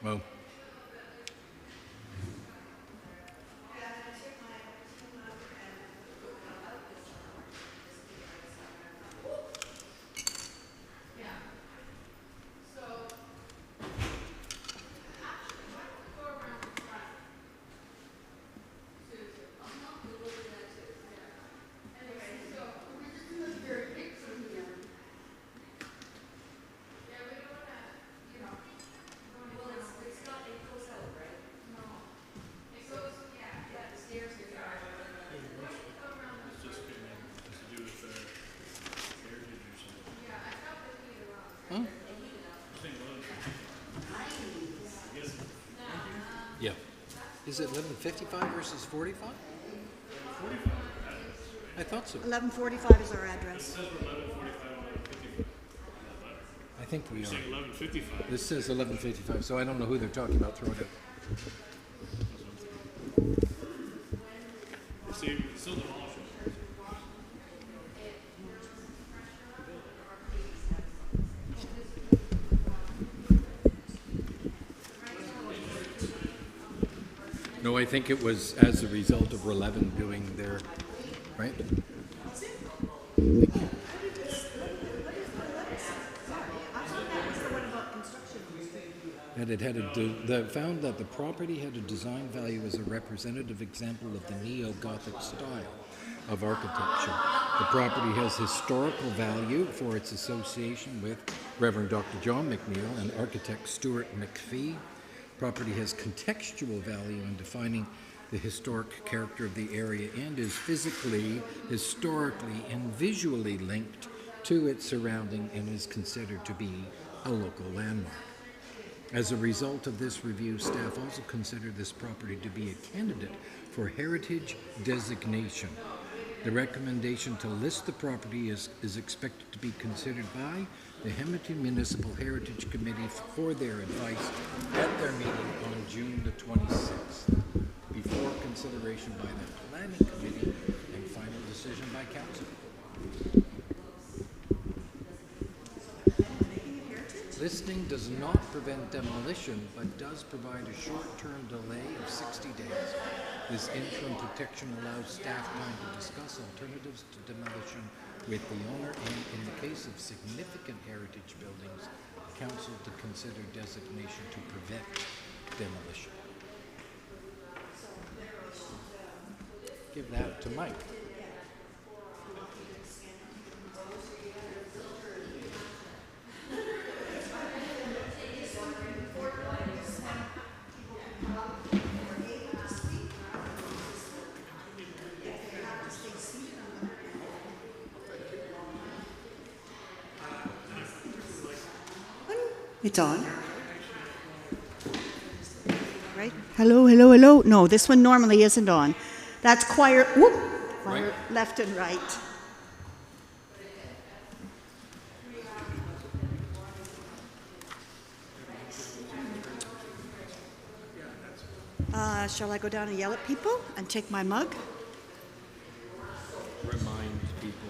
Well, yeah. Is it 1155 versus 45? I thought so. 1145 is our address. I think we are. Saying 11:55. This says 1155, so I don't know who they're talking about throwing it. See, it's still demolishing. No, I think it was as a result of 11 doing their, right? That it had found that the property had a design value as a representative example of the neo-Gothic style of architecture. The property has historical value for its association with Reverend Dr. John MacNeill and architect Stuart McPhee. Property has contextual value in defining the historic character of the area and is physically, historically, and visually linked to its surrounding and is considered to be a local landmark. As a result of this review, staff also considered this property to be a candidate for heritage designation. The recommendation to list the property is expected to be considered by the Hamilton Municipal Heritage Committee for their advice at their meeting on June the 26th, before consideration by the Planning Committee and final decision by Council. Listing does not prevent demolition, but does provide a short-term delay of 60 days. This interim protection allows staff time to discuss alternatives to demolition with the owner and, in the case of significant heritage buildings, council to consider designation to prevent demolition. Give that to Mike. It's on. Right? Hello, hello, hello. No, this one normally isn't on. That's choir, whoop, choir Right. left and right. Shall I go down and yell at people and take my mug? Remind people.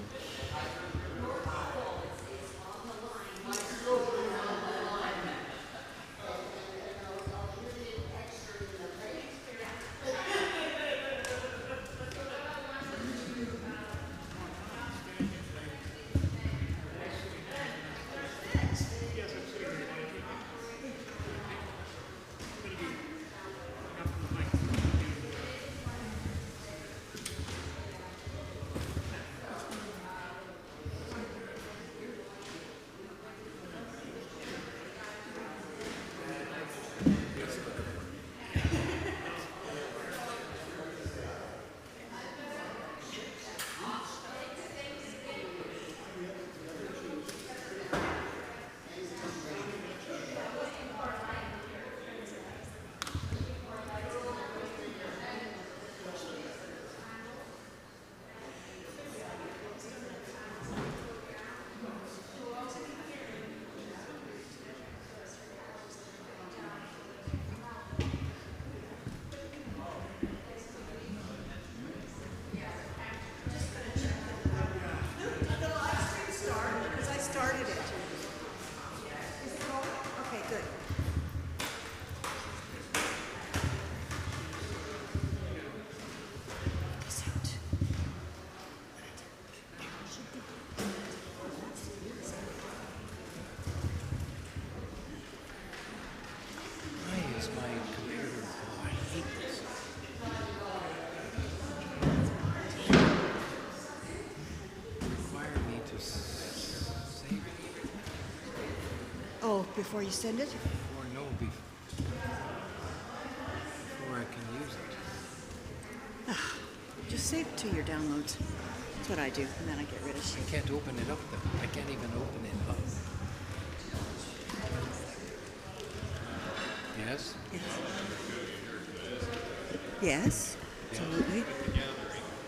Just save it. Oh, before you send it? Or no, before I can use it. Just save it to your downloads. That's what I do, and then I get rid of I shit. can't open it up though. I can't even open it up. Yes? Yes, absolutely.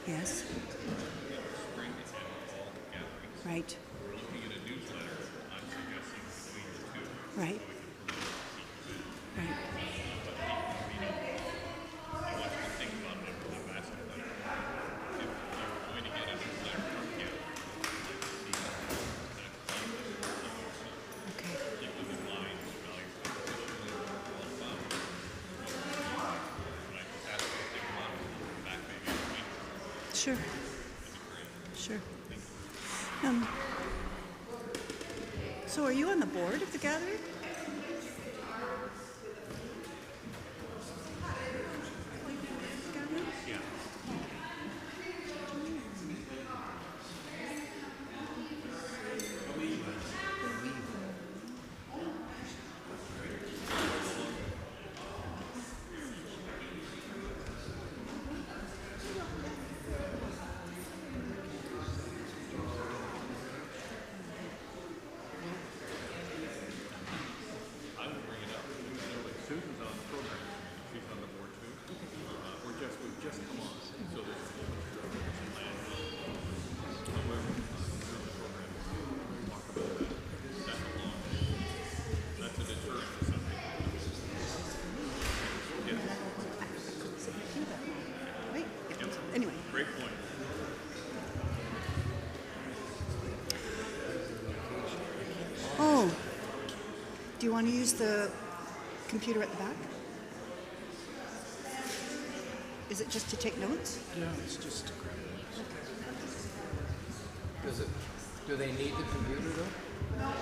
Yes. Right. Right. Right. Okay. Sure. Sure. So are you on the board of the gathering? Susan's on the program. She's on the board too. We've just come on. So there's some land. However, talk about that. That's a launch. That's a deterrent to something. Yeah. Right? Anyway. Great point. Oh, do you want to use the computer at the back? Is it just to take notes? Yeah, it's just. Does it? Do they need the computer though? Yeah.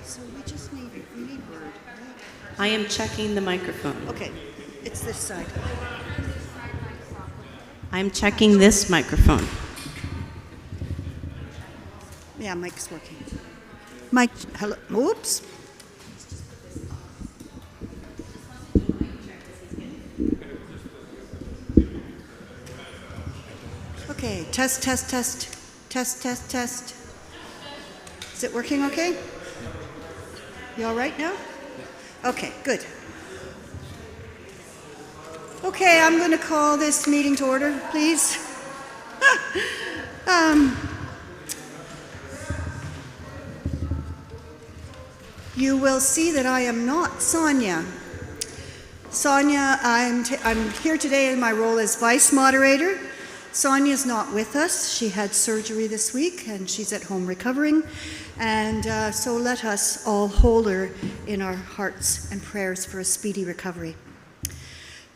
So we need word, right? I am checking the microphone. Okay, it's this side. I'm checking this microphone. Yeah, mic's working. Mike, hello, oops. Okay, test, test, test, test, test, test. Is it working okay? You all right now? Okay, good. Okay, I'm going to call this meeting to order, please. You will see that I am not Sonia. Sonia, I'm here today in my role as vice moderator. Sonia's not with us. She had surgery this week and she's at home recovering. And so let us all hold her in our hearts and prayers for a speedy recovery.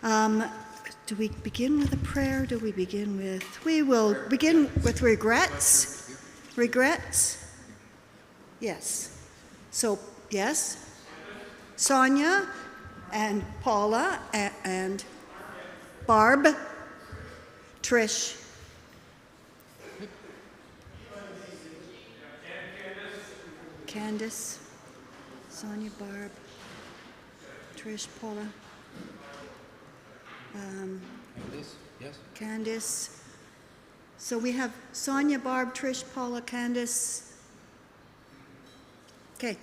Do we begin with a prayer? Do we begin with... We will begin with regrets. Regrets? Yes. So, yes. Sonia and Paula and Barb, Trish. Candace, Sonia, Barb, Trish, Paula. Candice? Yes? Candace. So we have Sonia, Barb, Trish, Paula, Candace. Okay.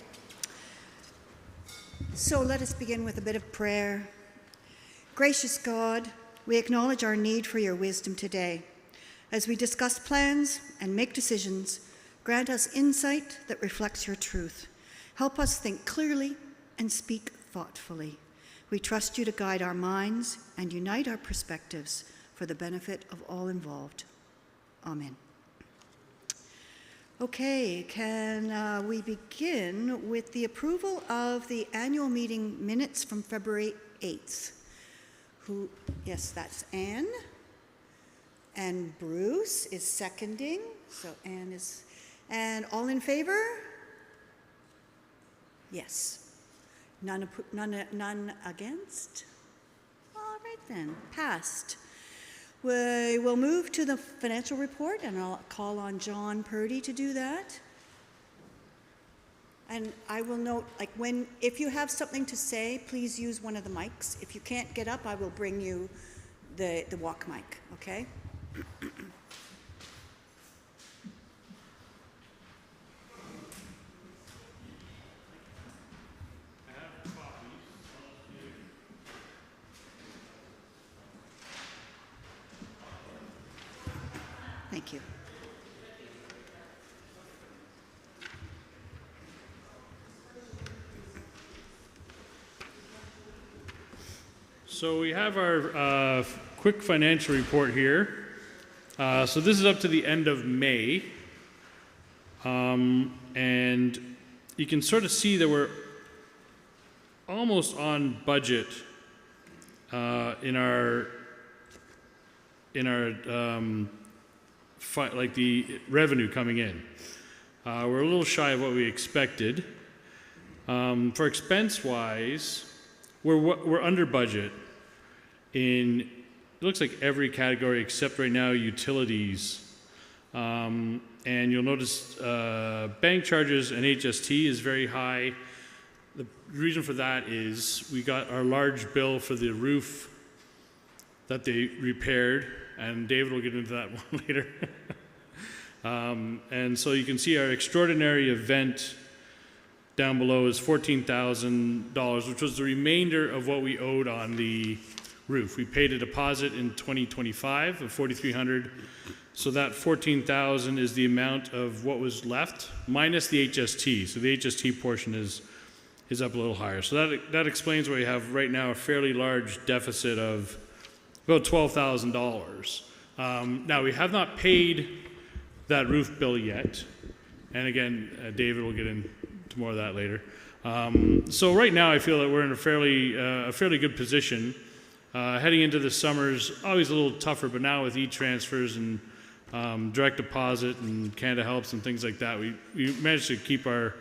So let us begin with a bit of prayer. Gracious God, we acknowledge our need for your wisdom today. As we discuss plans and make decisions, grant us insight that reflects your truth. Help us think clearly and speak thoughtfully. We trust you to guide our minds and unite our perspectives for the benefit of all involved. Amen. Okay, can we begin with the approval of the annual meeting minutes from February 8th? Yes, that's Anne. And Bruce is seconding, so Anne is, and all in favor? Yes. None against? All right then, passed. We will move to the financial report, and I'll call on John Purdy to do that. And I will note, if you have something to say, please use one of the mics. If you can't get up, I will bring you the walk mic, okay? Thank you. So we have our quick financial report here. So this is up to the end of May. And you can sort of see that we're almost on budget in our like the revenue coming in. We're a little shy of what we expected. For expense-wise, we're under budget in, it looks like every category except right now utilities. And you'll notice bank charges and HST is very high. The reason for that is we got our large bill for the roof that they repaired, and David will get into that one later. And so you can see our extraordinary event down below is $14,000, which was the remainder of what we owed on the roof. We paid a deposit in 2025 of $4,300, so that $14,000 is the amount of what was left minus the HST. So the HST portion is up a little higher. So that explains why we have right now a fairly large deficit of about $12,000. Now we have not paid that roof bill yet, and again, David will get into more of that later. So right now, I feel that we're in a fairly good position. Heading into the summer's always a little tougher, but now with e-transfers and direct deposit and Canada Helps and things like that, we managed to keep our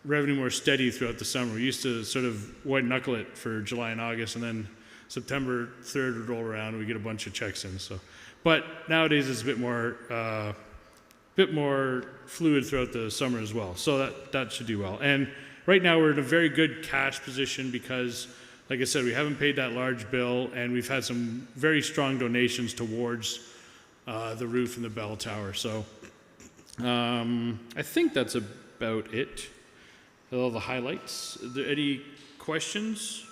revenue more steady throughout the summer. We used to sort of white knuckle it for July and August, and then September 3rd would roll around and we get a bunch of checks in. So, but nowadays it's a bit more fluid throughout the summer as well. So that should do well. And right now we're in a very good cash position because, like I said, we haven't paid that large bill, and we've had some very strong donations towards the roof and the bell tower. So I think that's about it. All the highlights. Are there any questions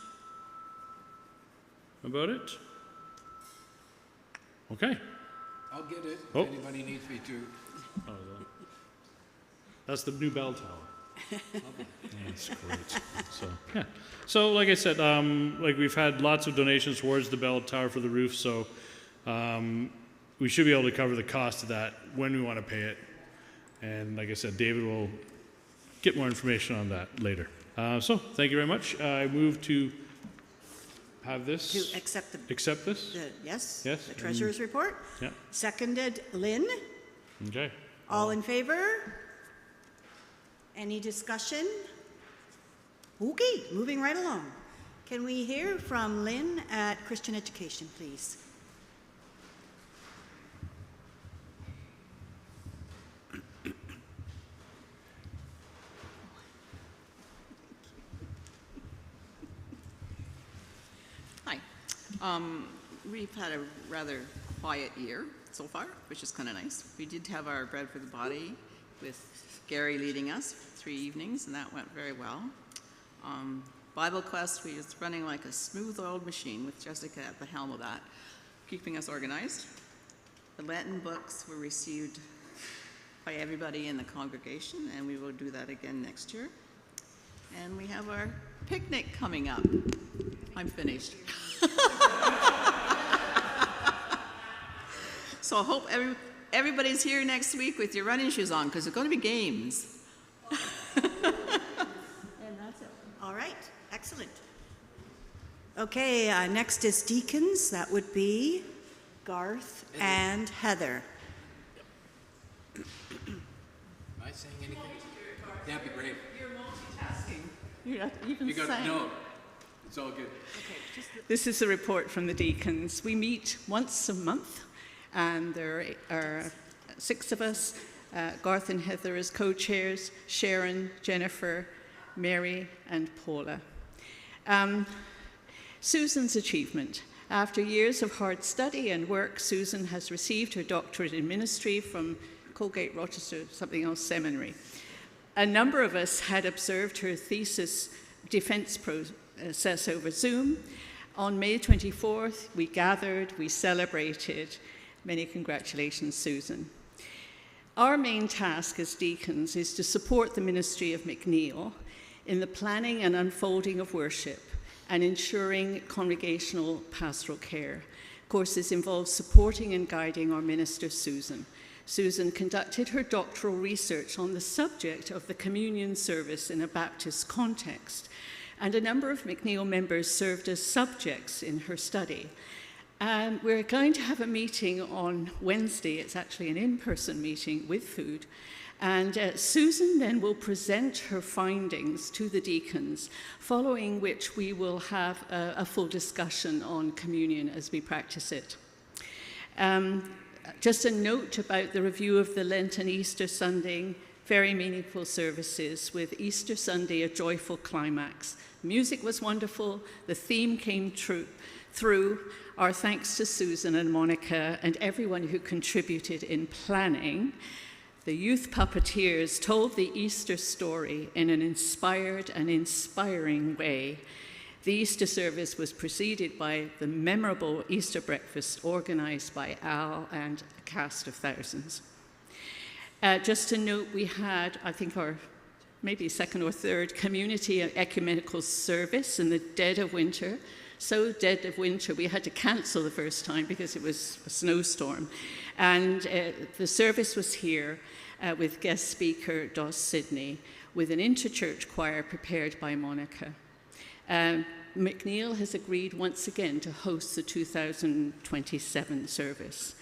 about it? Okay. I'll get it Oh. if anybody needs me to. Oh, that's the new bell tower. That's great. So yeah. So like I said, like we've had lots of donations towards the bell tower for the roof. So we should be able to cover the cost of that when we want to pay it. And like I said, David will get more information on that later. So thank you very much. I move to have this. To accept this. Yes. Yes, The treasurer's report. Yeah. Seconded, Lynn. Okay. All in favor? Any discussion? Okay, moving right along. Can we hear from Lynn at Christian Education, please? Hi. We've had a rather quiet year so far, which is kind of nice. We did have our Bread for the Body with Gary leading us 3 evenings, and that went very well. Bible Quest, we was running like a smooth-oiled machine with Jessica at the helm of that, keeping us organized. The Lenten books were received by everybody in the congregation, and we will do that again next year. And we have our picnic coming up. I'm finished. So I hope everybody's here next week with your running shoes on, because there's going to be games. And that's it. All right, excellent. Okay, next is deacons. That would be Garth and Heather. Am I saying anything? That'd be great. You're multitasking. You're not even You got saying. no. It's all good. This is a report from the deacons. We meet once a month, and there are 6 of us. Garth and Heather as co-chairs, Sharon, Jennifer, Mary, and Paula. Susan's achievement. After years of hard study and work, Susan has received her doctorate in ministry from Colgate Rochester, something else, seminary. A number of us had observed her thesis defense process over Zoom. On May 24th, we gathered, we celebrated. Many congratulations, Susan. Our main task as deacons is to support the ministry of MacNeill in the planning and unfolding of worship and ensuring congregational pastoral care. Of course, this involves supporting and guiding our minister, Susan. Susan conducted her doctoral research on the subject of the communion service in a Baptist context, and a number of MacNeill members served as subjects in her study. And we're going to have a meeting on Wednesday. It's actually an in-person meeting with food. And Susan then will present her findings to the deacons, following which we will have a full discussion on communion as we practice it. Just a note about the review of the Lent and Easter Sunday, very meaningful services, with Easter Sunday a joyful climax. Music was wonderful, the theme came through. Our thanks to Susan and Monica and everyone who contributed in planning. The youth puppeteers told the Easter story in an inspired and inspiring way. The Easter service was preceded by the memorable Easter breakfast organized by Al and a cast of thousands. Just to note, we had, I think, our maybe second or third community ecumenical service in the dead of winter. So dead of winter, we had to cancel the first time because it was a snowstorm. And the service was here with guest speaker Dos Sidney, with an interchurch choir prepared by Monica. MacNeill has agreed once again to host the 2027 service.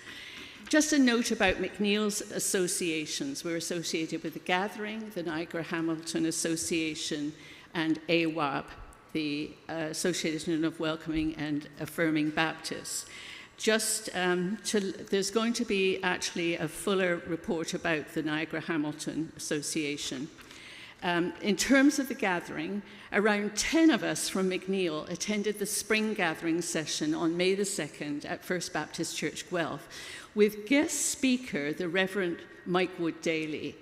Just a note about MacNeill's associations. We're associated with the Gathering, the Niagara Hamilton Association, and AWAB, the Association of Welcoming and Affirming Baptists. There's going to be actually a fuller report about the Niagara Hamilton Association. In terms of the gathering, around 10 of us from MacNeill attended the spring gathering session on May the 2nd at First Baptist Church, Guelph, with guest speaker, the Reverend Mike Wood Daly,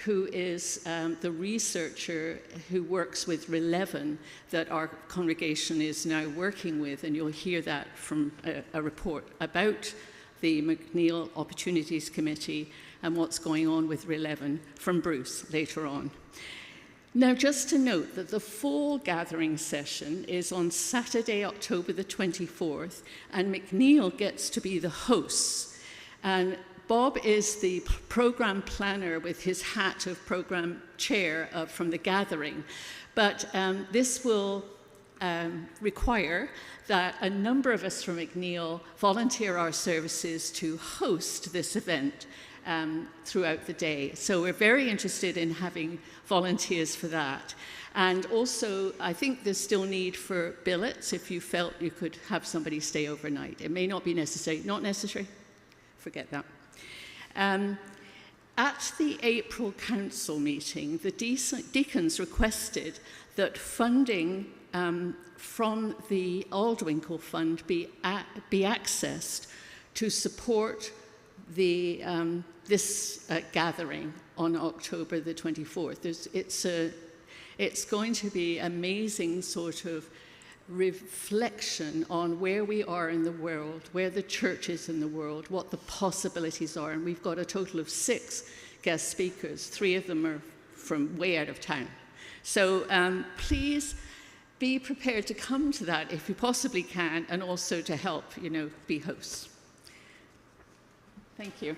who is the researcher who works with RELEVAN that our congregation is now working with, and you'll hear that from a report about the MacNeill Opportunities Committee and what's going on with RELEVAN from Bruce later on. Now, just to note that the full gathering session is on Saturday, October the 24th, and MacNeill gets to be the host. And Bob is the program planner with his hat of program chair from the gathering. But this will require that a number of us from MacNeill volunteer our services to host this event throughout the day. So we're very interested in having volunteers for that. And also, I think there's still need for billets if you felt you could have somebody stay overnight. It may not be necessary. Not necessary? Forget that. At the April council meeting, the deacons requested that funding from the Aldwinkle Fund be accessed to support the, this gathering on October the 24th. It's going to be amazing sort of reflection on where we are in the world, where the church is in the world, what the possibilities are. And we've got a total of 6 guest speakers. 3 of them are from way out of town. So please be prepared to come to that if you possibly can, and also to help, be hosts. Thank you.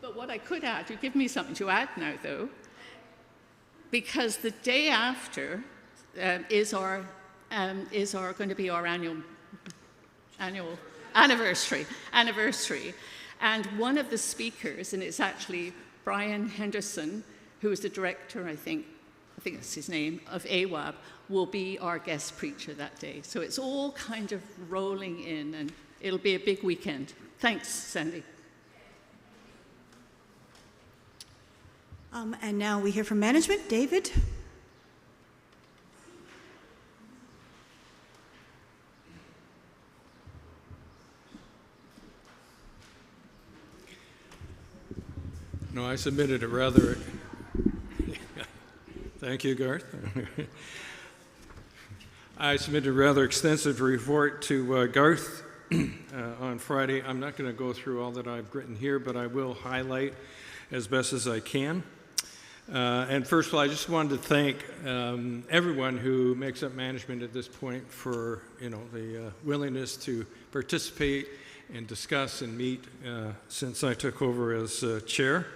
But what I could add, you give me something to add now, though, because the day after is going to be our annual anniversary. And one of the speakers, and it's actually Brian Henderson, who is the director, I think that's his name, of AWAB, will be our guest preacher that day. So it's all kind of rolling in, and it'll be a big weekend. Thanks, Sandy. And now we hear from management. David? No, I submitted a rather... Thank you, Garth. I submitted a rather extensive report to Garth on Friday. I'm not going to go through all that I've written here, but I will highlight as best as I can. And first of all, I just wanted to thank everyone who makes up management at this point for the willingness to participate and discuss and meet since I took over as chair.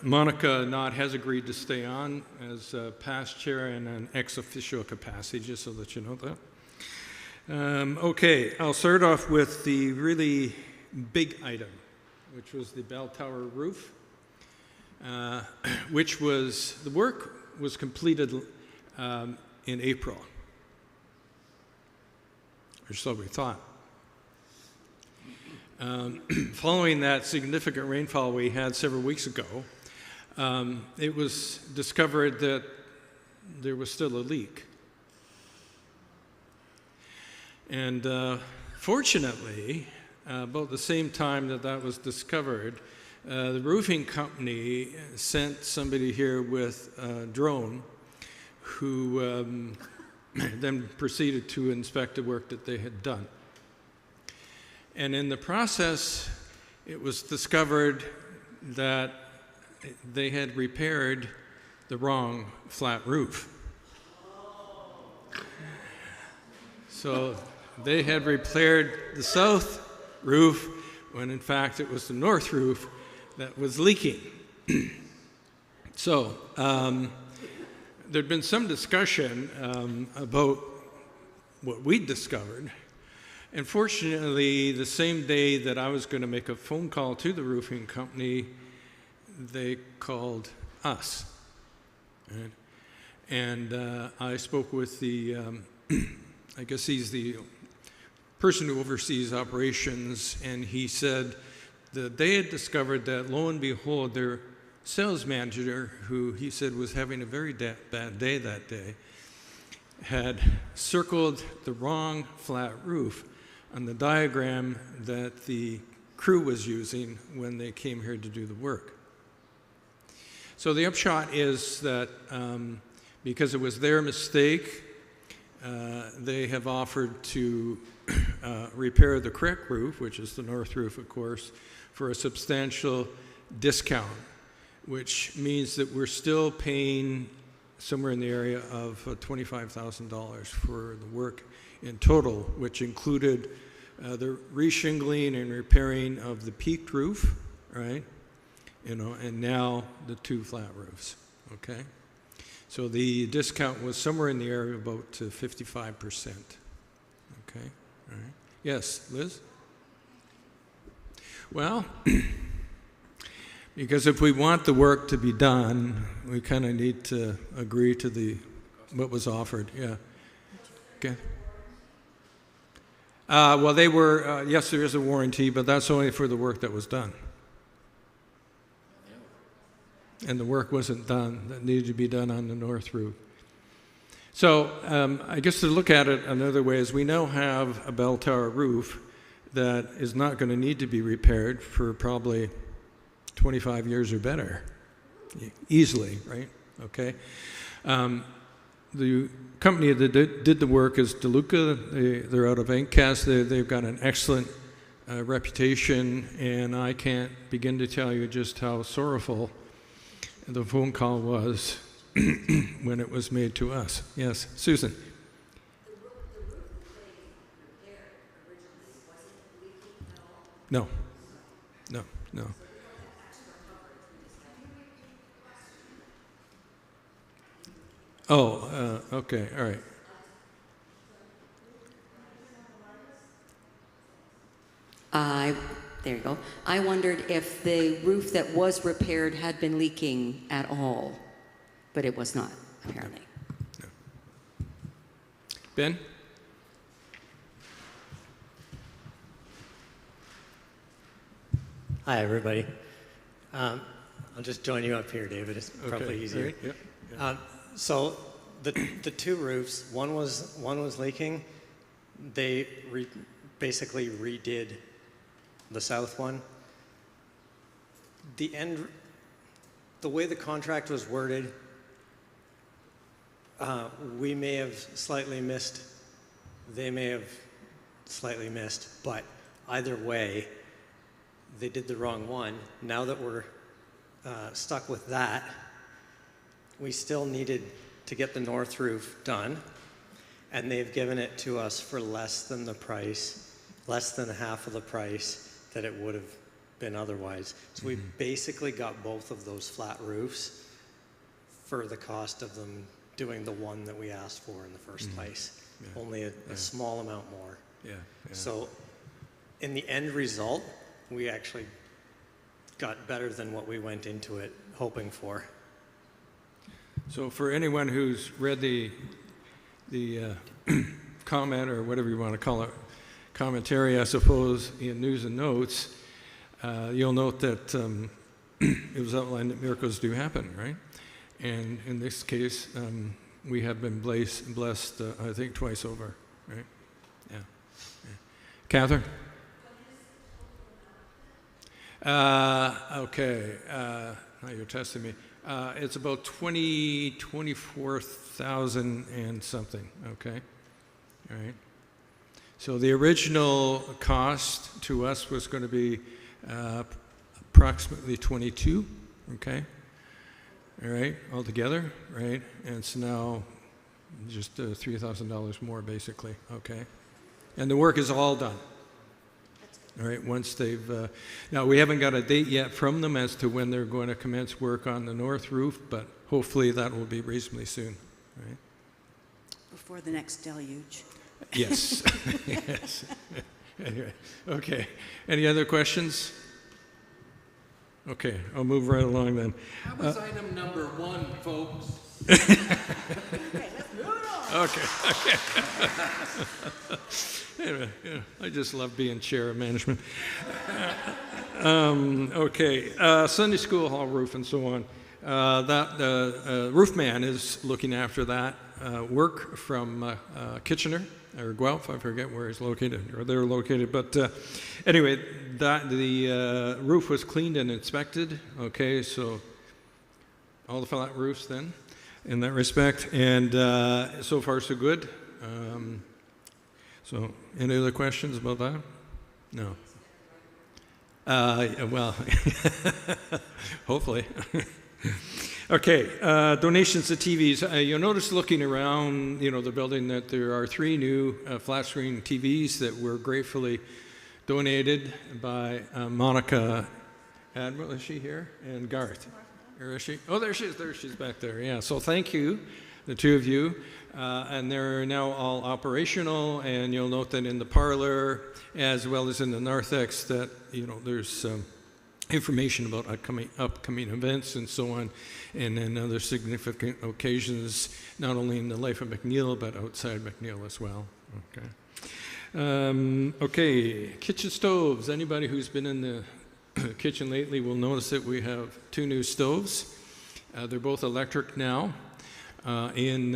Monica Knott has agreed to stay on as past chair in an ex officio capacity, just so that you know that. Okay, I'll start off with the really big item, which was the bell tower roof, the work was completed in April, or so we thought. Following that significant rainfall we had several weeks ago, it was discovered that there was still a leak. And fortunately, about the same time that was discovered, the roofing company sent somebody here with a drone who then proceeded to inspect the work that they had done. And in the process, it was discovered that they had repaired the wrong flat roof. So they had repaired the south roof when in fact it was the north roof that was leaking. So there'd been some discussion about what we'd discovered. And fortunately, the same day that I was going to make a phone call to the roofing company, they called us. Right? And I spoke with the, I guess he's the person who oversees operations, and he said that they had discovered that, lo and behold, their sales manager, who he said was having a very bad day that day, had circled the wrong flat roof on the diagram that the crew was using when they came here to do the work. So the upshot is that because it was their mistake, they have offered to repair the correct roof, which is the north roof, of course, for a substantial discount, which means that we're still paying somewhere in the area of $25,000 for the work in total, which included the reshingling and repairing of the peaked roof, right? And now the 2 flat roofs, okay? So the discount was somewhere in the area of about 55%, okay? All right. Yes, Liz? Well, because if we want the work to be done, we kind of need to agree to what was offered, yeah. Okay. Well, they were, yes, there is a warranty, but that's only for the work that was done. And the work wasn't done that needed to be done on the north roof. So I guess to look at it another way is we now have a bell tower roof that is not going to need to be repaired for probably 25 years or better, easily, right? Okay. The company that did the work is DeLuca. They're out of Ancast. They've got an excellent reputation, and I can't begin to tell you just how sorrowful the phone call was when it was made to us. Yes, Susan. No, no, no. Oh, okay, all right. There you go. I wondered if the roof that was repaired had been leaking at all, but it was not, apparently. No. Ben? Hi, everybody. I'll just join you up here, David. It's probably easier. Right. Yep. So the two roofs, one was leaking. They basically redid the south one. The way the contract was worded, we may have slightly missed, they may have slightly missed, but either way, they did the wrong one. Now that we're stuck with that, we still needed to get the north roof done, and they've given it to us for less than the price, less than half of the price that it would have been otherwise. So we basically got both of those flat roofs for the cost of them doing the one that we asked for in the first place. Yeah. Only a small amount more. Yeah. So in the end result, we actually got better than what we went into it hoping for. So for anyone who's read the comment, or whatever you want to call it, commentary, I suppose, in News and Notes, you'll note that it was outlined that miracles do happen, right? And in this case, we have been blessed, I think, twice over, right? Yeah. Catherine? Okay. Now you're testing me. It's about 24,000 and something, okay? All right. So the original cost to us was going to be approximately 22, okay? All right, altogether, right? And it's now just $3,000 more, basically, okay? And the work is all done. All right, once they've, now we haven't got a date yet from them as to when they're going to commence work on the north roof, but hopefully that will be reasonably soon, right? Before the next deluge. Yes. Yes. Anyway, okay. Any other questions? Okay, I'll move right along then. That was item number 1, folks. Okay. Anyway, yeah, I just love being chair of management. Okay, Sunday school hall roof and so on. That roof man is looking after that work from Kitchener or Guelph. I forget where he's located, or they're located. But anyway, the roof was cleaned and inspected. Okay, so all the flat roofs then, in that respect, and so far so good. So, any other questions about that? No. Well, hopefully. Okay, donations to TVs. You'll notice looking around, the building that there are 3 new flat screen TVs that were gratefully donated by Monica Admiral. Is she here? And Garth. Or is she? Oh, there she is. There she's back there. Yeah. So thank you, the 2 of you. And they're now all operational, and you'll note that in the parlor as well as in the narthex that there's information about upcoming events and so on, and then other significant occasions, not only in the life of MacNeill but outside MacNeill as well. Okay. Okay, kitchen stoves. Anybody who's been in the kitchen lately will notice that we have 2 new stoves. They're both electric now. In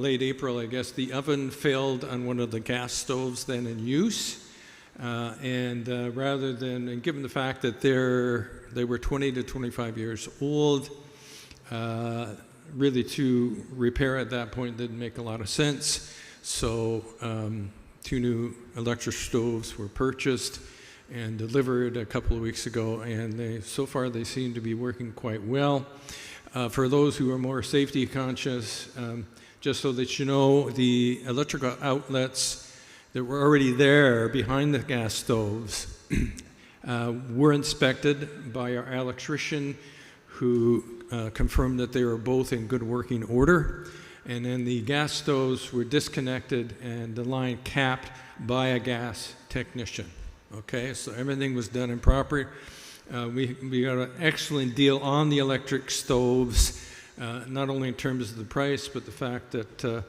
late April, I guess, the oven failed on one of the gas stoves then in use. Rather than, and given the fact that they were 20 to 25 years old, really to repair at that point didn't make a lot of sense. So 2 new electric stoves were purchased and delivered a couple of weeks ago, and so far they seem to be working quite well. For those who are more safety conscious, just so that you know, the electrical outlets that were already there behind the gas stoves were inspected by our electrician, who confirmed that they were both in good working order. And then the gas stoves were disconnected and the line capped by a gas technician. Okay, so everything was done in proper. We got an excellent deal on the electric stoves, not only in terms of the price, but the fact that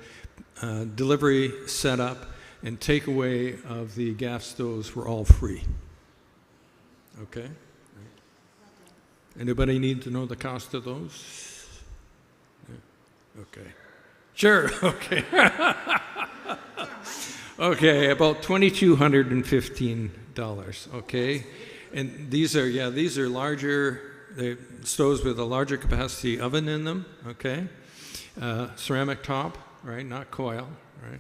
delivery, setup, and takeaway of the gas stoves were all free. Okay? Anybody need to know the cost of those? Yeah. Okay. Sure, okay. Okay, about $2,215, okay? And these are larger, stoves with a larger capacity oven in them, okay? Ceramic top, right, not coil, right?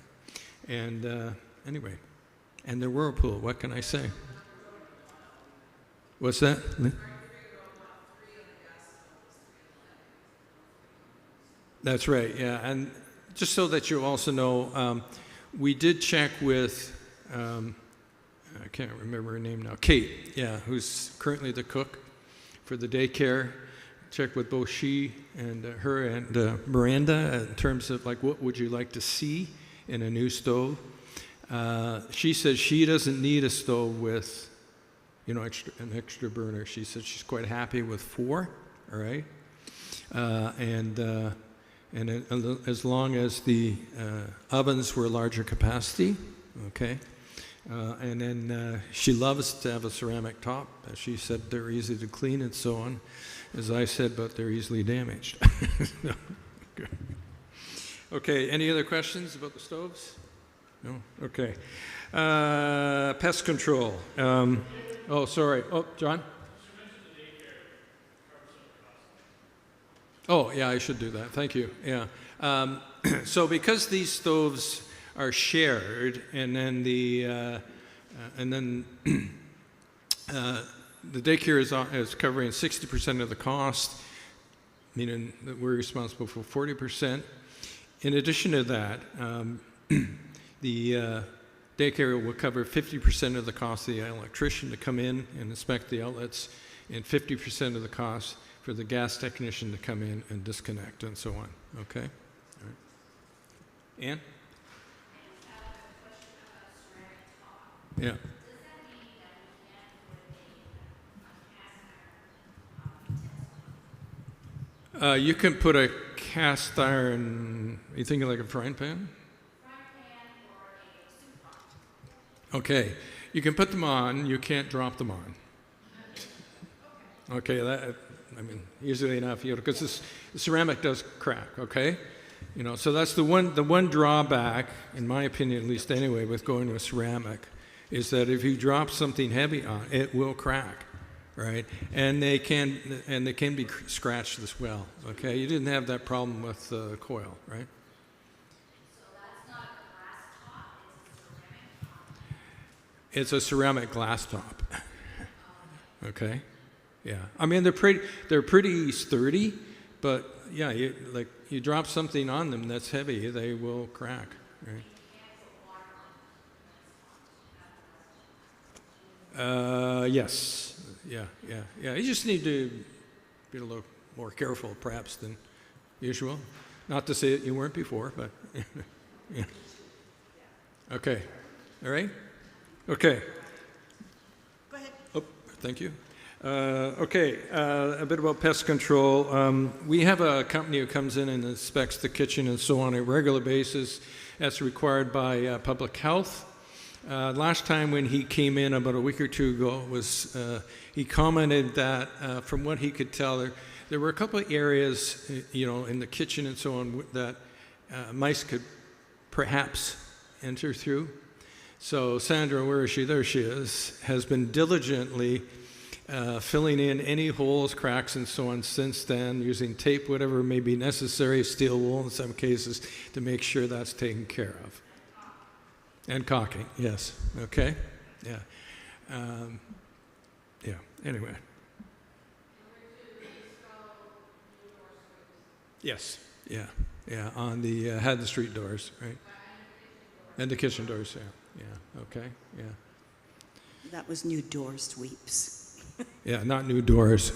And anyway, and they're Whirlpool, what can I say? What's that? That's right, yeah. And just so that you also know, we did check with, I can't remember her name now, Kate, yeah, who's currently the cook for the daycare. Checked with both she and her and Miranda in terms of like, what would you like to see in a new stove? She says she doesn't need a stove with, an extra burner. She said she's quite happy with 4, all right? And as long as the ovens were larger capacity, okay? And then she loves to have a ceramic top. As she said, they're easy to clean and so on. As I said, but they're easily damaged. Okay, any other questions about the stoves? No? Okay. Pest control. Oh, sorry. Oh, John? Oh, yeah, I should do that. Thank you. Yeah. So because these stoves are shared, and then the daycare is covering 60% of the cost, meaning that we're responsible for 40%. In addition to that, the daycare will cover 50% of the cost of the electrician to come in and inspect the outlets, and 50% of the cost for the gas technician to come in and disconnect and so on. Okay? All right. Ann? Yeah. You can put a cast iron, you thinking like a frying pan? Okay, you can put them on, you can't drop them on. Okay, easily enough, because the ceramic does crack, okay? So that's the one drawback, in my opinion at least anyway, with going with ceramic, is that if you drop something heavy on it, will crack. Right, and they can be scratched as well. Okay, you didn't have that problem with coil, right? So that's not a glass top; it's a ceramic glass top. Okay, yeah. I mean, they're pretty sturdy, but yeah, you drop something on them that's heavy, they will crack. Right. Yes. Yeah. You just need to be a little more careful, perhaps, than usual. Not to say that you weren't before, but yeah. Okay. All right. Okay. Go ahead. Oh, thank you. Okay. A bit about pest control. We have a company who comes in and inspects the kitchen and so on a regular basis, as required by public health. Last time when he came in about a week or two ago, he commented that from what he could tell, there were a couple of areas, in the kitchen and so on, that mice could perhaps enter through. So Sandra, where is she? There she is, has been diligently filling in any holes, cracks, and so on since then, using tape, whatever may be necessary, steel wool in some cases, to make sure that's taken care of. And caulking, yes. Okay? Yeah. Yeah, anyway. Yes, yeah, yeah, on the Haddon Street doors, right? And the kitchen doors, yeah, okay, yeah. That was new door sweeps. Yeah, not new doors.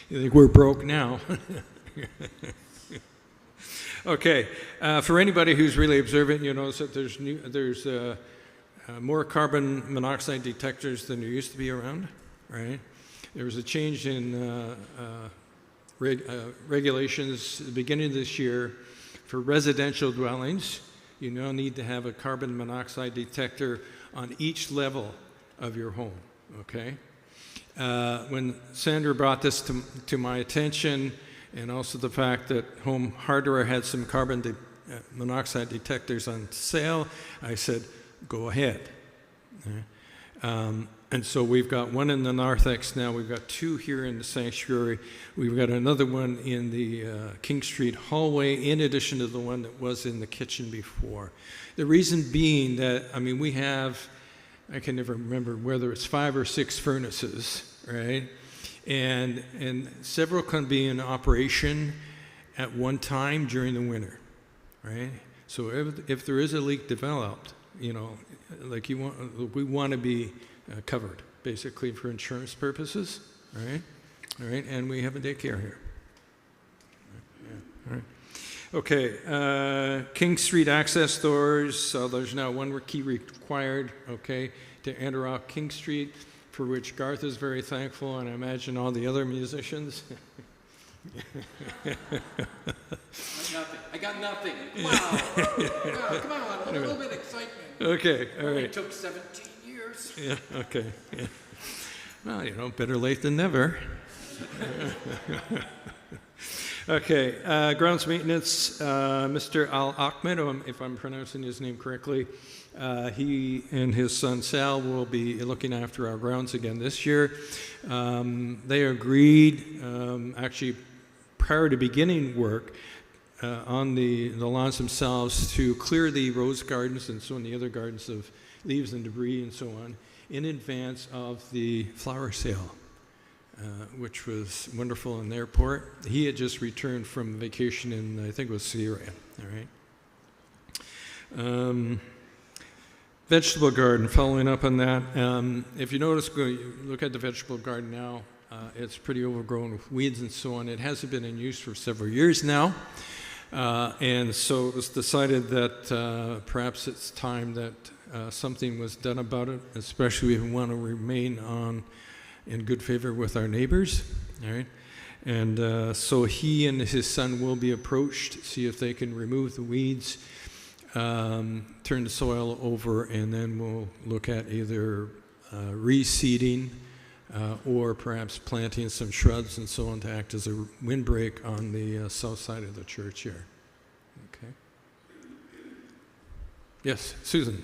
You think we're broke now? Okay, for anybody who's really observant, you notice that there's more carbon monoxide detectors than there used to be around, right? There was a change in regulations at the beginning of this year for residential dwellings. You now need to have a carbon monoxide detector on each level of your home, okay? When Sandra brought this to my attention, and also the fact that Home Hardware had some carbon monoxide detectors on sale, I said, go ahead. And so we've got one in the narthex now. We've got two here in the sanctuary. We've got another one in the King Street hallway, in addition to the one that was in the kitchen before. The reason being that, I mean, we have, I can never remember whether it's 5 or 6 furnaces, right? And several can be in operation at one time during the winter, right? So if there is a leak developed, you know, like we want to be covered, basically, for insurance purposes, right? All right, and we have a daycare here. Yeah, all right. Okay, King Street access doors. So there's now one key required, okay, to enter off King Street, for which Garth is very thankful, and I imagine all the other musicians. I got nothing. Wow. Wow, come on, a little bit of excitement. Okay, all right. It took 17 years. Yeah, okay. Yeah. Well, you know, better late than never. Okay, grounds maintenance, Mr. Al Ahmed, if I'm pronouncing his name correctly, he and his son Sal will be looking after our grounds again this year. They agreed, actually prior to beginning work, on the lawns themselves, to clear the rose gardens and so on, the other gardens of leaves and debris and so on, in advance of the flower sale, which was wonderful in the airport. He had just returned from vacation in, I think it was Syria, all right? Vegetable garden, following up on that. If you notice, look at the vegetable garden now, it's pretty overgrown with weeds and so on. It hasn't been in use for several years now. And so it was decided that perhaps it's time that something was done about it, especially if we want to remain in good favor with our neighbors, all right? And so he and his son will be approached, see if they can remove the weeds, turn the soil over, and then we'll look at either reseeding or perhaps planting some shrubs and so on to act as a windbreak on the south side of the church here. Okay. Yes, Susan.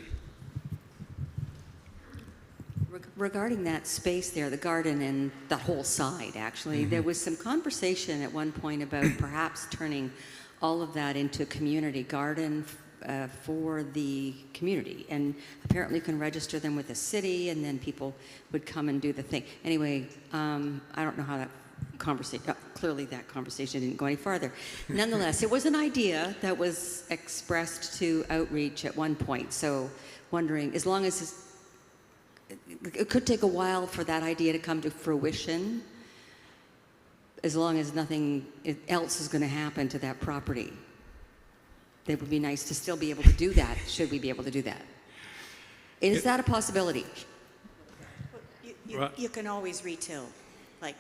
Regarding that space there, the garden and the whole side, actually, there was some conversation at one point about perhaps turning all of that into a community garden for the community, and apparently you can register them with the city, and then people would come and do the thing. Anyway, I don't know how that conversation, clearly that conversation didn't go any farther. Nonetheless, it was an idea that was expressed to outreach at one point, so wondering, as long as it could take a while for that idea to come to fruition, as long as nothing else is going to happen to that property. It would be nice to still be able to do that, should we be able to do that. Is that a possibility? You can always retill. Like,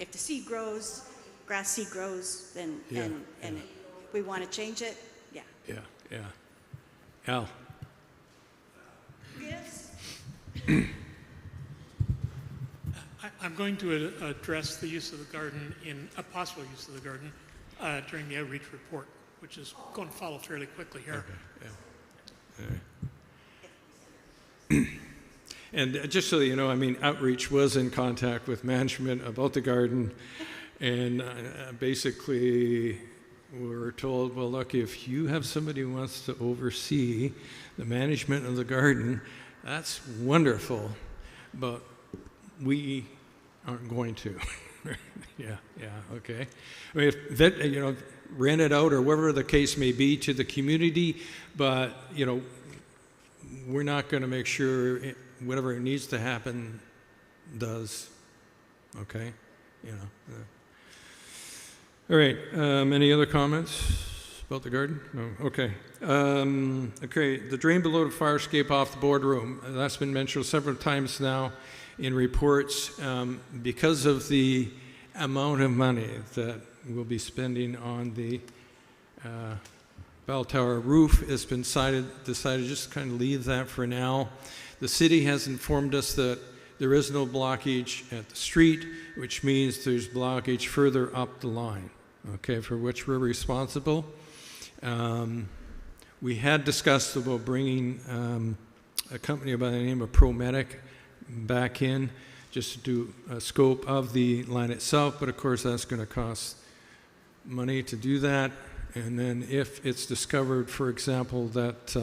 if the seed grows, grass seed grows, then and we want to change it, yeah. Yeah. Al? Yes. I'm going to address the use of the garden a possible use of the garden during the outreach report, which is going to follow fairly quickly here. Okay. Yeah. All right. And just so you know, I mean, Outreach was in contact with management about the garden, and basically we were told, well, look, if you have somebody who wants to oversee the management of the garden, that's wonderful, but we aren't going to. Yeah, okay. I mean, if that, rent it out or whatever the case may be to the community, but, we're not going to make sure whatever it needs to happen does, okay? All right, any other comments about the garden? No, okay. Okay, the drain below the fire escape off the boardroom, that's been mentioned several times now in reports. Because of the amount of money that we'll be spending on the bell tower roof, it's been decided just kind of leave that for now. The city has informed us that there is no blockage at the street, which means there's blockage further up the line, okay, for which we're responsible. We had discussed about bringing a company by the name of ProMedic back in just to do a scope of the line itself, but of course that's going to cost money to do that. And then if it's discovered, for example, that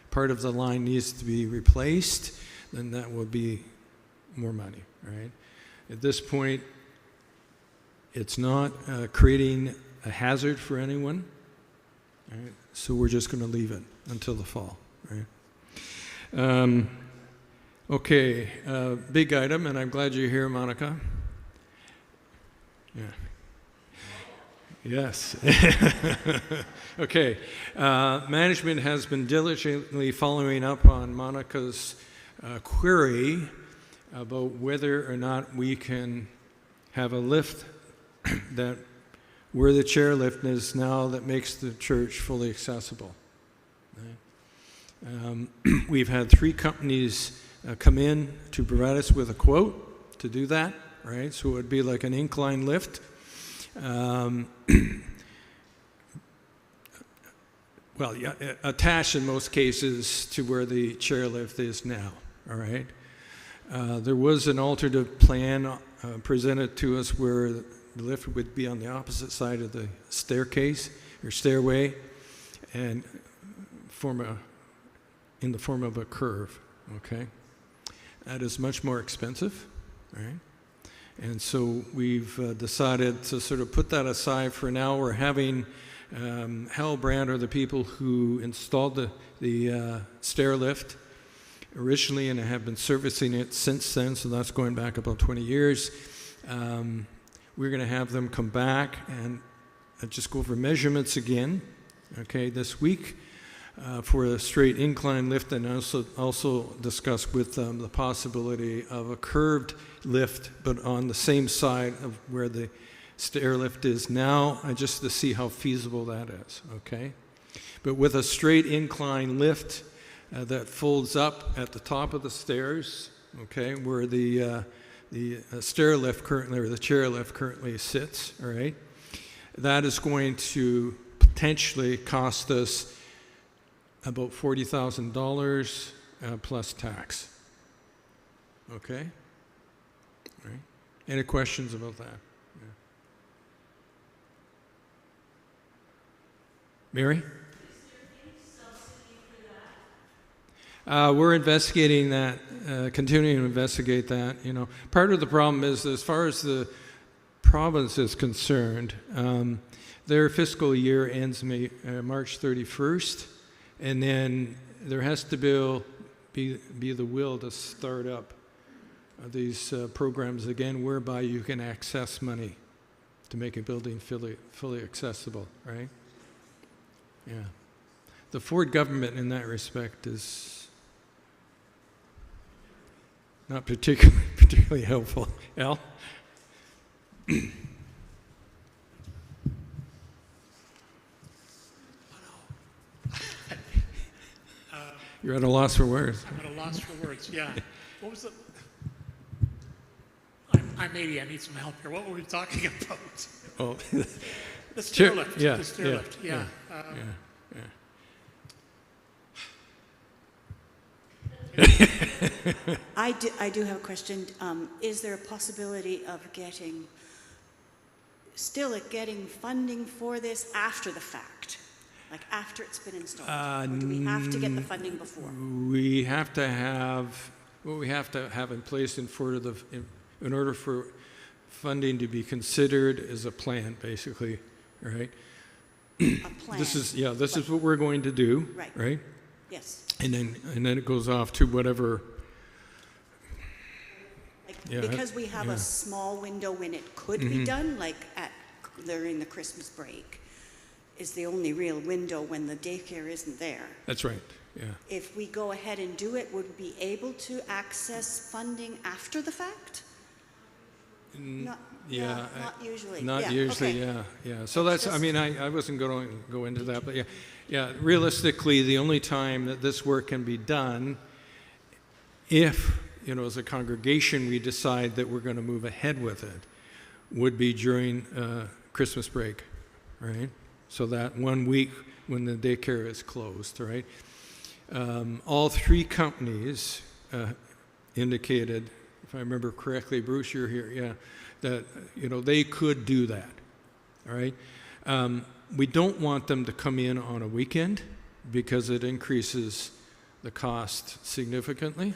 part of the line needs to be replaced, then that will be more money, right? At this point, it's not creating a hazard for anyone, right? So we're just going to leave it until the fall, right? Okay, big item, and I'm glad you're here, Monica. Yeah. Yes. Okay. Management has been diligently following up on Monica's query about whether or not we can have a lift that where the chairlift is now that makes the church fully accessible. Right? We've had 3 companies come in to provide us with a quote to do that, right? So it would be like an incline lift. Well, yeah, attached in most cases to where the chairlift is now, all right? There was an alternative plan presented to us where the lift would be on the opposite side of the staircase or stairway and in the form of a curve, okay? That is much more expensive, right? And so we've decided to sort of put that aside for now. We're having Hellbrand are the people who installed the stair lift originally and have been servicing it since then, so that's going back about 20 years. We're going to have them come back and just go over measurements again, okay, this week for a straight incline lift, and also discuss with them the possibility of a curved lift, but on the same side of where the stair lift is now, just to see how feasible that is, okay? But with a straight incline lift that folds up at the top of the stairs, okay, where the stair lift currently, or the chair lift currently sits, all right? That is going to potentially cost us about $40,000 plus tax, okay? All right. Any questions about that? Yeah. Mary? We're investigating that, continuing to investigate that. Part of the problem is, as far as the province is concerned, their fiscal year ends March 31st, and then there has to be the will to start up these programs again, whereby you can access money to make a building fully accessible, right? Yeah. The Ford government in that respect is not particularly helpful. Al? You're at a loss for words. I'm at a loss for words, yeah. What was the... I need some help here. What were we talking about? Oh, the stair lift. Yeah, The stair lift, yeah. Yeah. I do have a question. Is there a possibility of getting funding for this after the fact? Like after it's been installed? Or do we have to get the funding before? We have to have, what we have to have in place in order for funding to be considered is a plan, basically, right? A plan. This is what we're going to do, right? Yes. And then it goes off to whatever. Because we have a small window when it could be done, like during the Christmas break, is the only real window when the daycare isn't there. That's right. Yeah. If we go ahead and do it, would we be able to access funding after the fact? Not usually. Not usually, okay. yeah. So that's, I mean, I wasn't going to go into that, but yeah, realistically, the only time that this work can be done, if, as a congregation, we decide that we're going to move ahead with it, would be during Christmas break, right? So that 1 week when the daycare is closed, right? All three companies indicated, if I remember correctly, Bruce, you're here, that, they could do that, all right? We don't want them to come in on a weekend because it increases the cost significantly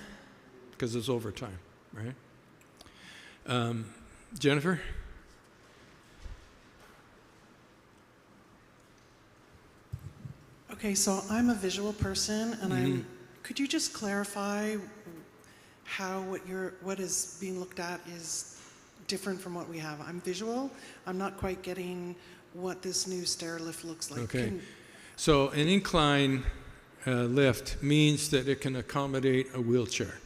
because it's overtime, right? Jennifer? Okay, so I'm a visual person, and could you just clarify how what is being looked at is different from what we have? I'm visual. I'm not quite getting what this new stair lift looks like. Okay. So an incline lift means that it can accommodate a wheelchair.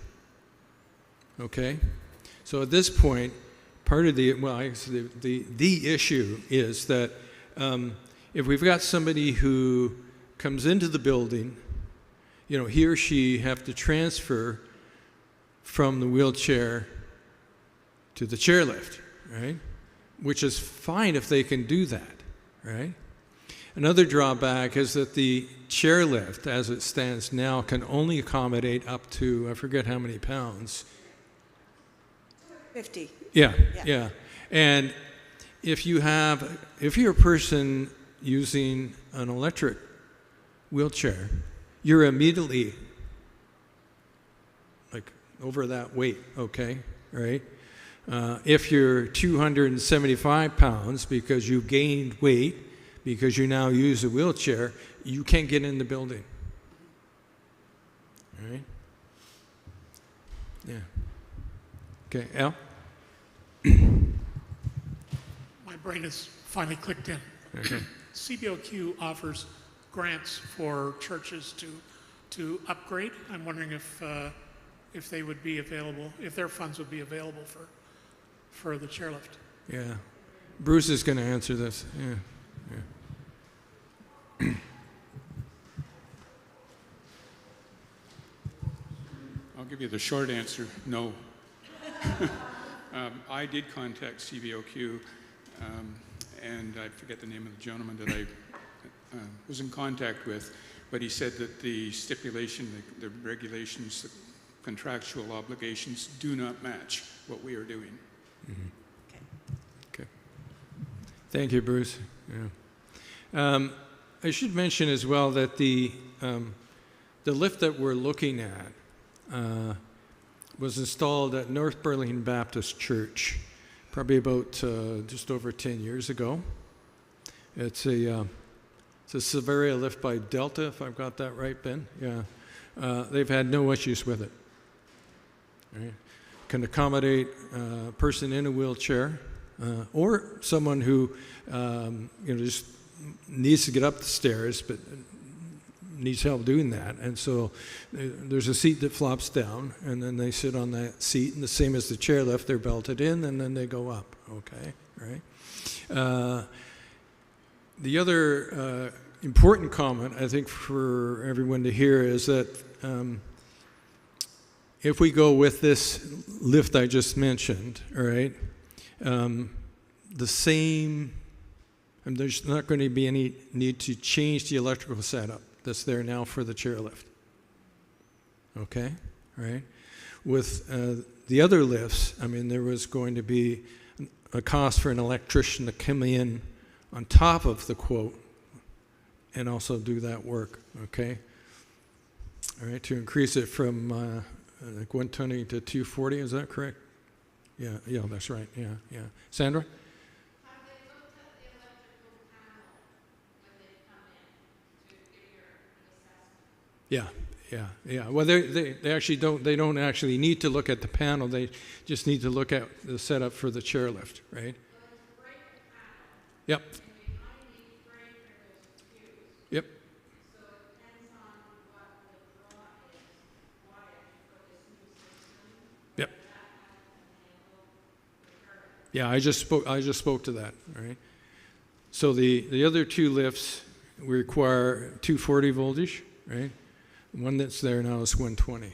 Okay? So at this point, part of the issue is that if we've got somebody who comes into the building, he or she have to transfer from the wheelchair to the chairlift, right? Which is fine if they can do that, right? Another drawback is that the chairlift, as it stands now, can only accommodate up to, I forget how many pounds. 50. Yeah. And if you're a person using an electric wheelchair, you're immediately like over that weight, okay, right? If you're 275 pounds because you gained weight because you now use a wheelchair, you can't get in the building. All right? Yeah. Okay, Al? My brain has finally clicked in. Okay. CBOQ offers grants for churches to upgrade. I'm wondering if they would be available, if their funds would be available for the chairlift. Yeah. Bruce is going to answer this. Yeah. I'll give you the short answer, no. I did contact CBOQ, and I forget the name of the gentleman that I was in contact with, but he said that the stipulation, the regulations, the contractual obligations do not match what we are doing. Okay. Thank you, Bruce. Yeah. I should mention as well that the lift that we're looking at was installed at North Burlington Baptist Church, probably about just over 10 years ago. It's a Severia lift by Delta, if I've got that right, Ben. Yeah, they've had no issues with it. Right. Can accommodate a person in a wheelchair or someone who just needs to get up the stairs, but needs help doing that. And so there's a seat that flops down, and then they sit on that seat, and the same as the chairlift, they're belted in, and then they go up. Okay, right? The other important comment, I think, for everyone to hear is that if we go with this lift I just mentioned, all right, the same, there's not going to be any need to change the electrical setup that's there now for the chairlift. Okay, right? with the other lifts, I mean, there was going to be a cost for an electrician to come in on top of the quote and also do that work, okay? All right, to increase it from like 120 to 240, is that correct? Yeah, that's right, yeah. Sandra? Have they looked at the electrical panel when they come in to give your assessment? Yeah. Well, they actually don't actually need to look at the panel. They just need to look at the setup for the chairlift, right? So it's break the panel. Yep. And behind each breaker there's a fuse. Yep. So it depends on what the draw is, wattage for this new system. Yep. That can handle the current. Yeah, I just spoke to that, all right? So the other two lifts require 240 voltage, right? The one that's there now is 120,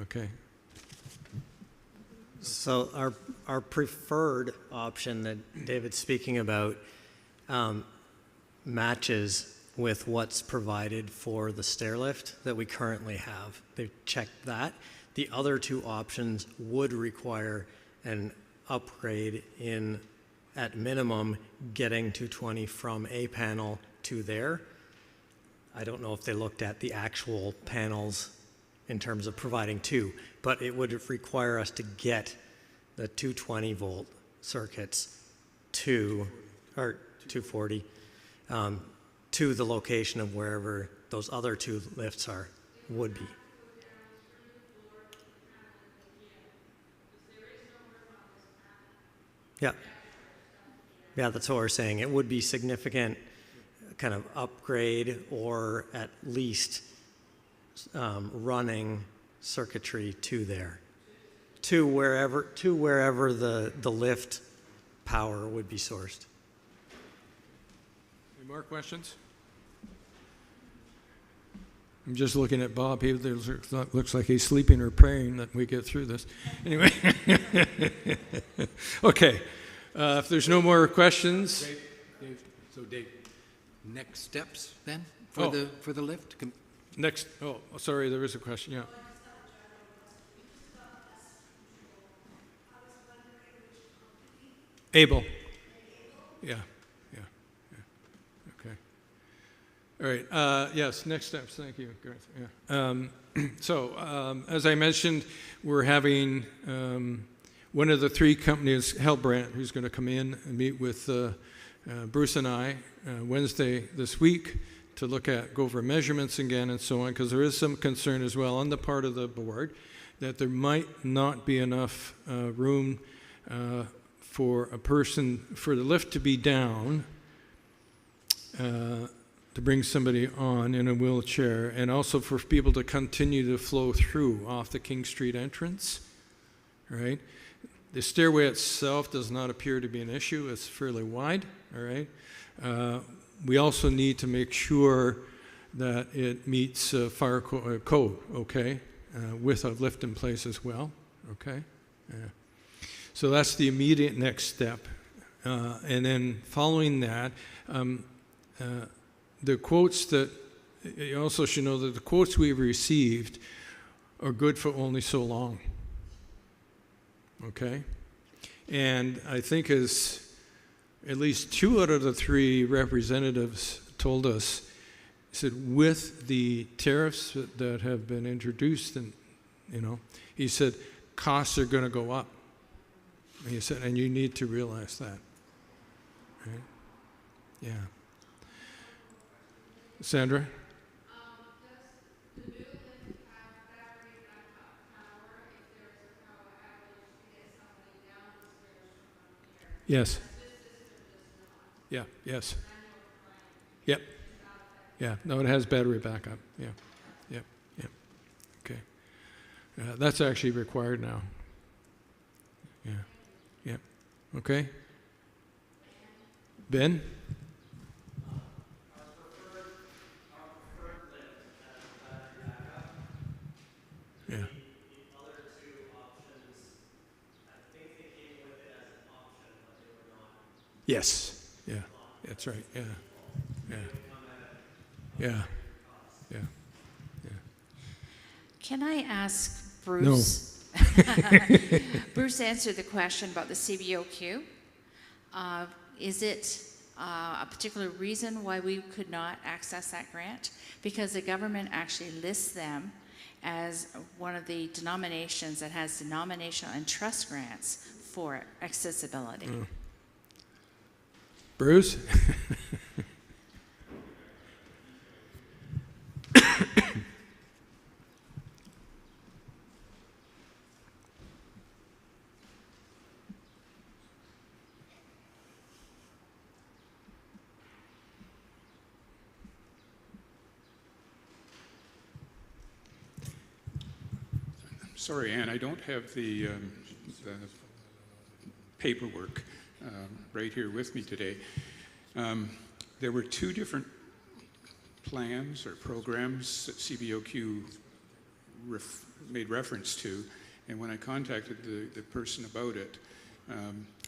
okay? So our preferred option that David's speaking about matches with what's provided for the stair lift that we currently have. They've checked that. The other two options would require an upgrade in, at minimum, getting 220 from a panel to there. I don't know if they looked at the actual panels in terms of providing two, but it would require us to get the 220 volt circuits to, or 240, to the location of wherever those other two lifts would be. Yeah, that's what we're saying. It would be significant kind of upgrade or at least running circuitry to there, to wherever the lift power would be sourced. Any more questions? I'm just looking at Bob. He looks like he's sleeping or praying that we get through this. Anyway. Okay. If there's no more questions. Dave, next steps then for the lift? Sorry, there is a question, yeah. Able. Yeah. Okay. All right. Yes, next steps. Thank you, Gareth. Yeah. So, as I mentioned, we're having one of the three companies, Hellbrand, who's going to come in and meet with Bruce and I Wednesday this week to go over measurements again and so on, because there is some concern as well on the part of the board that there might not be enough room for the lift to be down to bring somebody on in a wheelchair, and also for people to continue to flow through off the King Street entrance, right? The stairway itself does not appear to be an issue. It's fairly wide, all right? We also need to make sure that it meets fire code, okay, with a lift in place as well, okay? So that's the immediate next step. And then following that, the quotes that, you also should know that the quotes we've received are good for only so long. Okay? And I think as at least 2 out of the 3 representatives told us, said with the tariffs that have been introduced, and he said costs are going to go up. And he said, and you need to realize that. Right? Yeah. Sandra? Does the new lift have battery backup power if there is a power outage to get somebody down the stairs from up here? Yes. This system does not. Yeah, yes. Yep. Yeah, no, it has battery backup. Yeah. Okay. That's actually required now. Yeah. Okay. Ben? Yeah. Yes. Yeah. That's right. Yeah. Can I ask Bruce? No. Bruce answered the question about the CBOQ. Is it a particular reason why we could not access that grant? Because the government actually lists them as one of the denominations that has denominational and trust grants for accessibility. Bruce? Sorry, Ann, I don't have the paperwork right here with me today. There were two different plans or programs that CBOQ made reference to, and when I contacted the person about it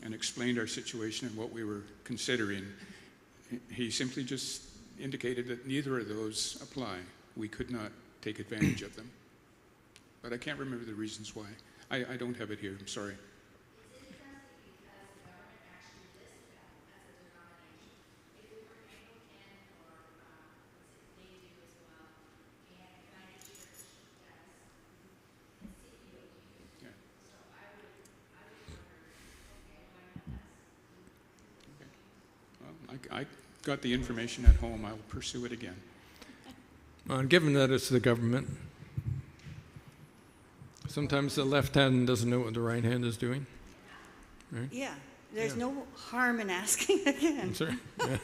and explained our situation and what we were considering, he simply just indicated that neither of those apply. We could not take advantage of them. But I can't remember the reasons why. I don't have it here, I'm sorry. I got the information at home. I'll pursue it again. Given that it's the government, sometimes the left hand doesn't know what the right hand is doing. Right? Yeah, there's no harm in asking again. I'm sorry? Yeah.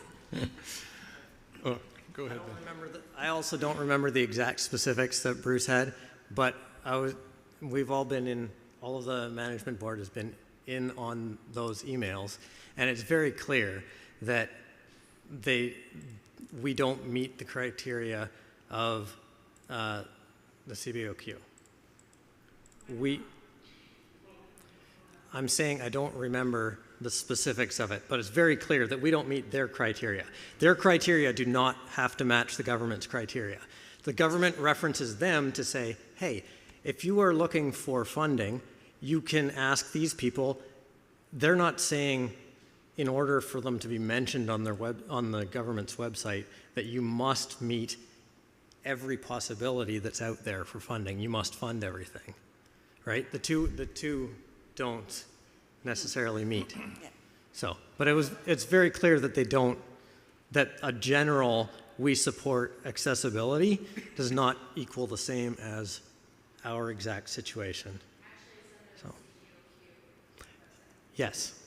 Oh, go ahead, Ben. I also don't remember the exact specifics that Bruce had, but we've all been in, all of the management board has been in on those emails, and it's very clear that we don't meet the criteria of the CBOQ. I'm saying I don't remember the specifics of it, but it's very clear that we don't meet their criteria. Their criteria do not have to match the government's criteria. The government references them to say, hey, if you are looking for funding, you can ask these people. They're not saying in order for them to be mentioned on the government's website that you must meet every possibility that's out there for funding. You must fund everything, right? The two don't necessarily meet. Yeah. So, but it's very clear that that a general we support accessibility does not equal the same as our exact situation. So, yes.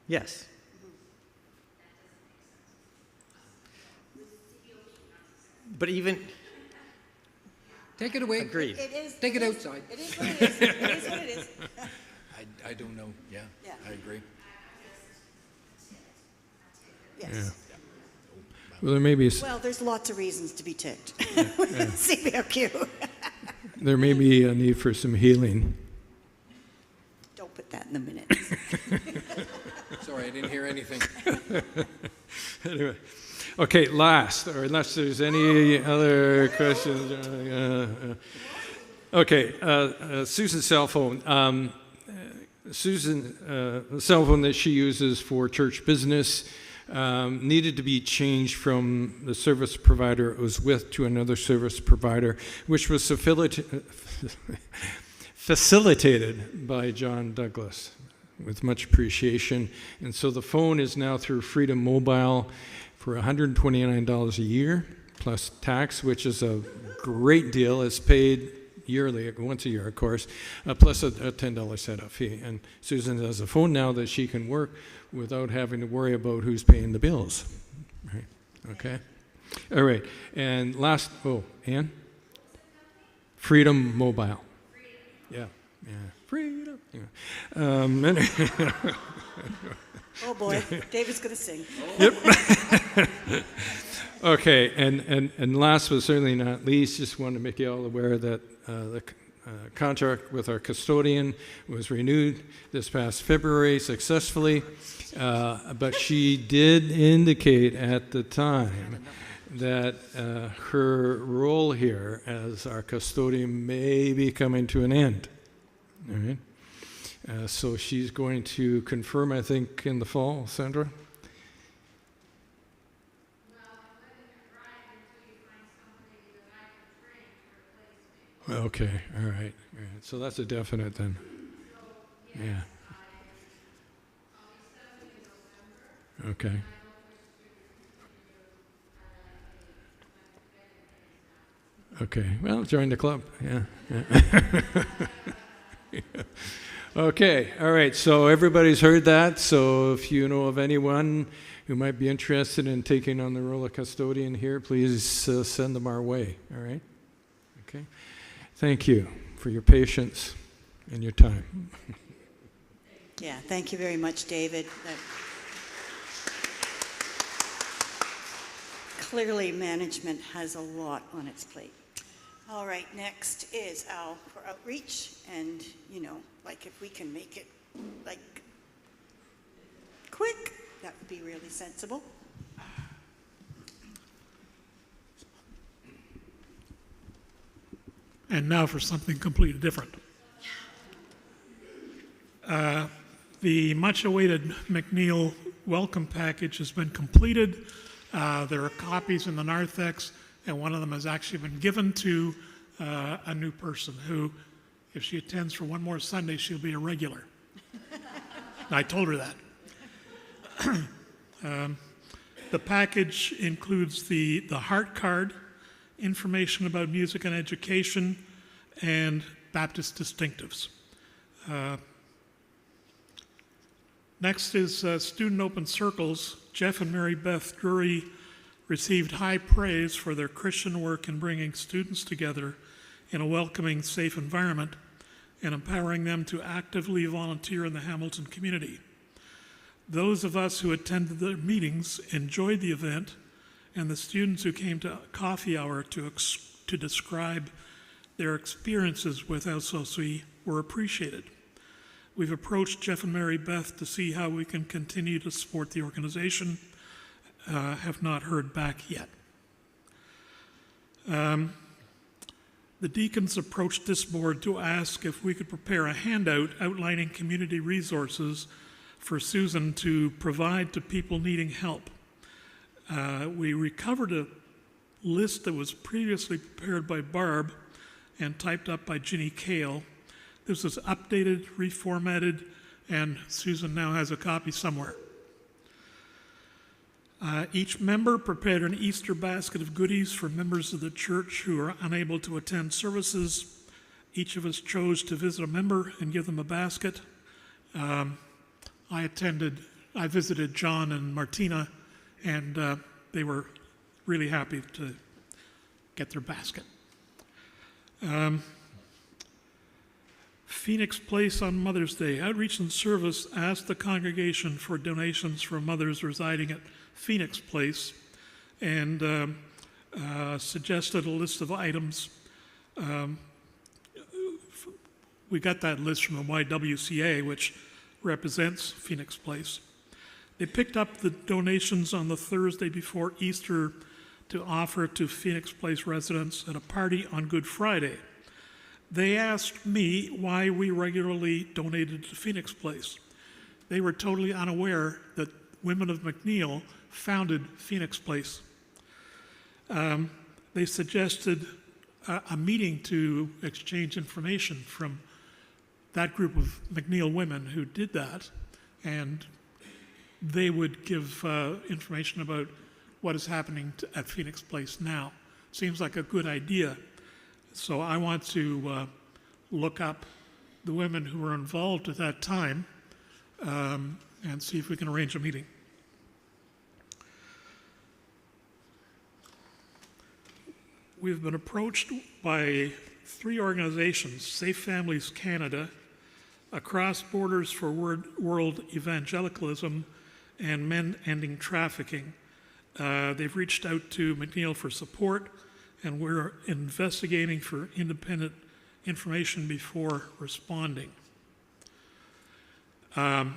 Yes. But even... Take it away. Agreed. Take it outside. It is what it is. It is what it is. I don't know. Yeah, I agree. Yes. Yeah. Well, there may be... Well, there's lots of reasons to be ticked with CBOQ. There may be a need for some healing. Don't put that in the minutes. Sorry, I didn't hear anything. Anyway. Okay, last, or unless there's any other questions. Susan's cell phone. The cell phone that she uses for church business needed to be changed from the service provider it was with to another service provider, which was facilitated by John Douglas with much appreciation. And so the phone is now through Freedom Mobile for $129 a year plus tax, which is a great deal. It's paid yearly, once a year, of course, plus a $10 setup fee. And Susan has a phone now that she can work without having to worry about who's paying the bills. Right? Okay? All right. And last, Ann? Freedom Mobile. Yeah. Freedom. Yeah. Oh boy, David's going to sing. Yep. Okay, and last but certainly not least, just want to make you all aware that the contract with our custodian was renewed this past February successfully, but she did indicate at the time that her role here as our custodian may be coming to an end. All right. So she's going to confirm, I think, in the fall, Sandra? Okay, all right. So that's a definite then. Yeah. Okay. Okay. Well, join the club. Yeah. Yeah. Okay. All right. So everybody's heard that. So if you know of anyone who might be interested in taking on the role of custodian here, please send them our way. All right. Okay. Thank you for your patience and your time. Yeah, thank you very much, David. Clearly, management has a lot on its plate. All right, next is Al for outreach, and like if we can make it like quick, that would be really sensible. And now for something completely different. The much-awaited MacNeill welcome package has been completed. There are copies in the narthex, and one of them has actually been given to a new person who, if she attends for one more Sunday, she'll be a regular. I told her that. The package includes the heart card, information about music and education, and Baptist distinctives. Next is Student Open Circles. Jeff and Mary Beth Drury received high praise for their Christian work in bringing students together in a welcoming, safe environment and empowering them to actively volunteer in the Hamilton community. Those of us who attended their meetings enjoyed the event, and the students who came to coffee hour to describe their experiences with SOC were appreciated. We've approached Jeff and Mary Beth to see how we can continue to support the organization. Have not heard back yet. The deacons approached this board to ask if we could prepare a handout outlining community resources for Susan to provide to people needing help. We recovered a list that was previously prepared by Barb and typed up by Ginny Kale. This was updated, reformatted, and Susan now has a copy somewhere. Each member prepared an Easter basket of goodies for members of the church who are unable to attend services. Each of us chose to visit a member and give them a basket. I visited John and Martina, and they were really happy to get their basket. Phoenix Place on Mother's Day. Outreach and Service asked the congregation for donations for mothers residing at Phoenix Place and suggested a list of items. We got that list from the YWCA, which represents Phoenix Place. They picked up the donations on the Thursday before Easter to offer to Phoenix Place residents at a party on Good Friday. They asked me why we regularly donated to Phoenix Place. They were totally unaware that women of MacNeill founded Phoenix Place. They suggested a meeting to exchange information from that group of MacNeill women who did that, and they would give information about what is happening at Phoenix Place now. Seems like a good idea. So I want to look up the women who were involved at that time and see if we can arrange a meeting. We've been approached by 3 organizations, Safe Families Canada, Across Borders for World Evangelicalism, and Men Ending Trafficking. They've reached out to MacNeill for support, and we're investigating for independent information before responding. The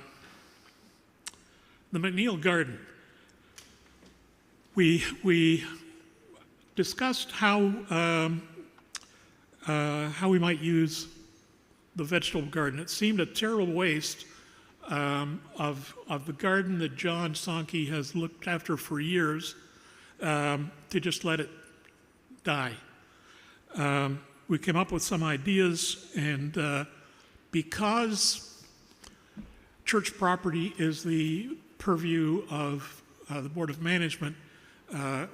MacNeill Garden. We discussed how we might use the vegetable garden. It seemed a terrible waste of the garden that John Sankey has looked after for years to just let it die. We came up with some ideas, and because church property is the purview of the Board of Management,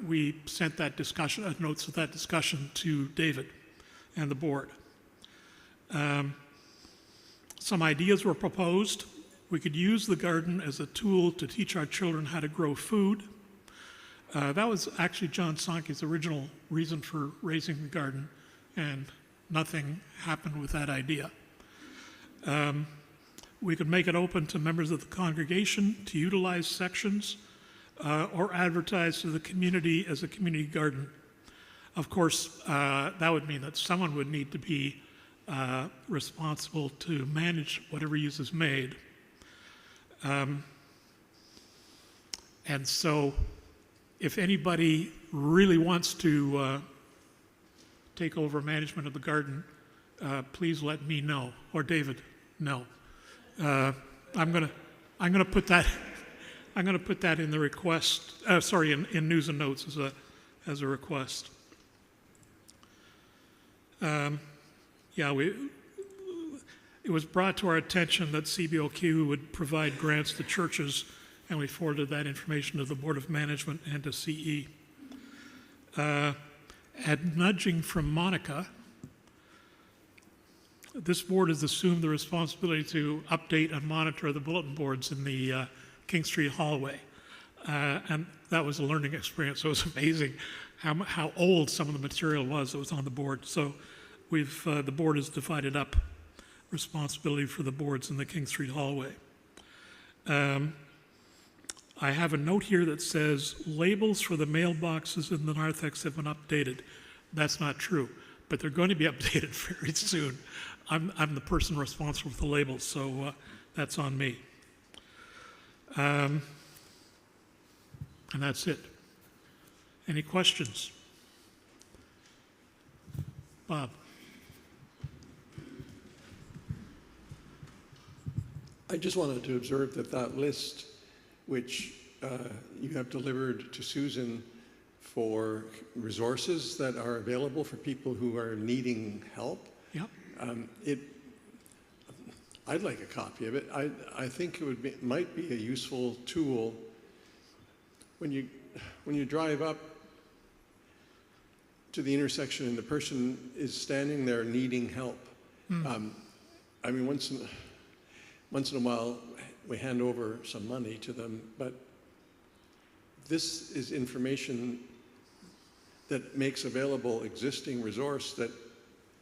we sent that discussion, notes of that discussion to David and the board. Some ideas were proposed. We could use the garden as a tool to teach our children how to grow food. That was actually John Sankey's original reason for raising the garden, and nothing happened with that idea. We could make it open to members of the congregation to utilize sections or advertise to the community as a community garden. Of course, that would mean that someone would need to be responsible to manage whatever use is made. And so if anybody really wants to take over management of the garden, please let me know, or David know. I'm gonna put that in the request. In news and notes as a request. It was brought to our attention that CBOQ would provide grants to churches, and we forwarded that information to the Board of Management and to CE. At nudging from Monica, this board has assumed the responsibility to update and monitor the bulletin boards in the King Street hallway. And that was a learning experience. So it was amazing how old some of the material was that was on the board. So the board has divided up responsibility for the boards in the King Street hallway. I have a note here that says labels for the mailboxes in the narthex have been updated. That's not true, but they're going to be updated very soon. I'm the person responsible for the labels, so that's on me. And that's it. Any questions? Bob. I just wanted to observe that list, which you have delivered to Susan for resources that are available for people who are needing help. Yep. I'd like a copy of it. I think it might be a useful tool when you drive up to the intersection and the person is standing there needing help. I mean, once in a while we hand over some money to them, but this is information that makes available existing resource that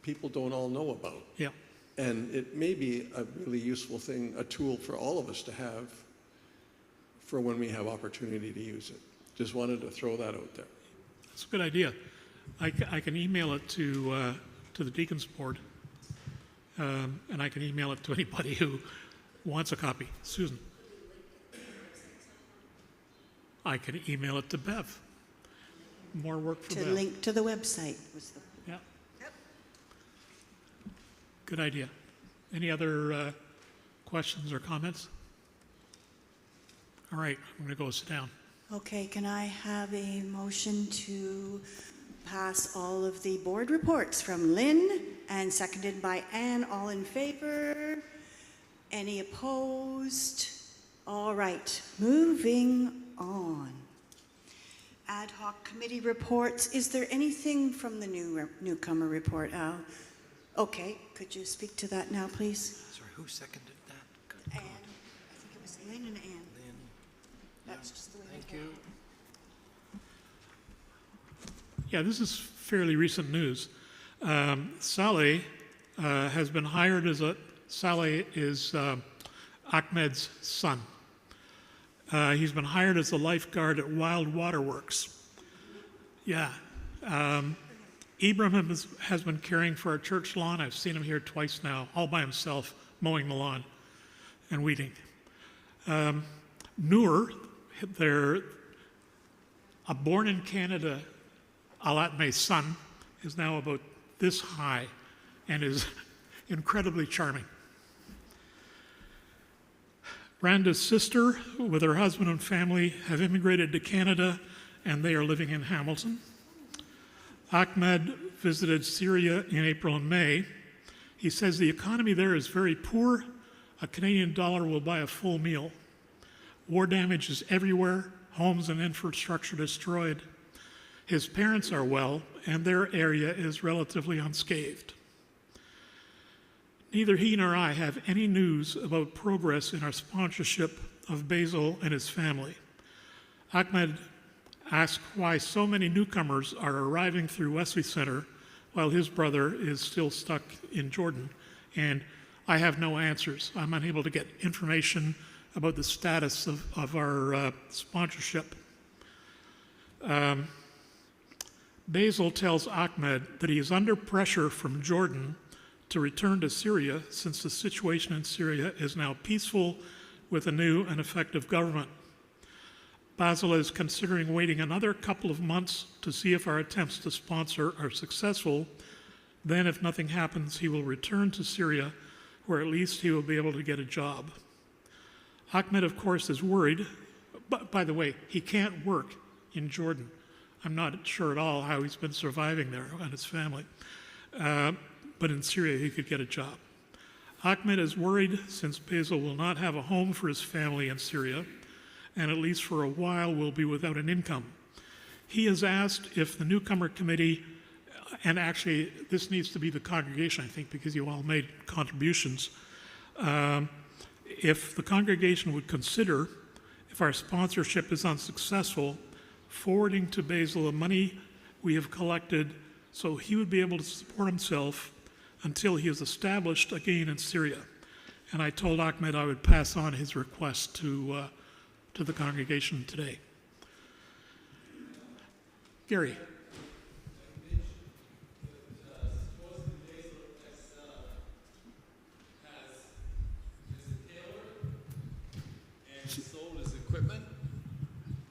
people don't all know about. Yeah. And it may be a really useful thing, a tool for all of us to have for when we have opportunity to use it. Just wanted to throw that out there. That's a good idea. I can email it to the Deacons Board, and I can email it to anybody who wants a copy. Susan. I can email it to Bev. More work for Bev. To link to the website was the... Yeah. Yep. Good idea. Any other questions or comments? All right, I'm going to go sit down. Okay, can I have a motion to pass all of the board reports from Lynn and seconded by Ann? All in favor? Any opposed? All right, moving on. Ad hoc committee reports. Is there anything from the newcomer report, Al? Okay, could you speak to that now, please? Sorry, who seconded that? Ann. I think it was Lynn and Ann. Lynn. That's just the way Thank you. Yeah, this is fairly recent news. Saleh has been hired as Saleh is Ahmed's son. He's been hired as a lifeguard at Wild Waterworks. Yeah. Ibrahim has been caring for our church lawn. I've seen him here twice now, all by himself, mowing the lawn and weeding. Noor, a born in Canada Alatme's son, is now about this high and is incredibly charming. Randa's sister, with her husband and family, have immigrated to Canada, and they are living in Hamilton. Ahmed visited Syria in April and May. He says the economy there is very poor. A Canadian dollar will buy a full meal. War damage is everywhere, homes and infrastructure destroyed. His parents are well, and their area is relatively unscathed. Neither he nor I have any news about progress in our sponsorship of Basil and his family. Ahmed asked why so many newcomers are arriving through Wesley Center while his brother is still stuck in Jordan, and I have no answers. I'm unable to get information about the status of our sponsorship. Basil tells Ahmed that he is under pressure from Jordan to return to Syria since the situation in Syria is now peaceful with a new and effective government. Basil is considering waiting another couple of months to see if our attempts to sponsor are successful. Then, if nothing happens, he will return to Syria, where at least he will be able to get a job. Ahmed, of course, is worried. But, by the way, he can't work in Jordan. I'm not sure at all how he's been surviving there and his family. But in Syria, he could get a job. Ahmed is worried since Basil will not have a home for his family in Syria, and at least for a while will be without an income. He has asked if the newcomer committee, and actually this needs to be the congregation, I think, because you all made contributions, if the congregation would consider, if our sponsorship is unsuccessful, forwarding to Basil the money we have collected so he would be able to support himself until he is established again in Syria. And I told Ahmed I would pass on his request to the congregation today. Gary.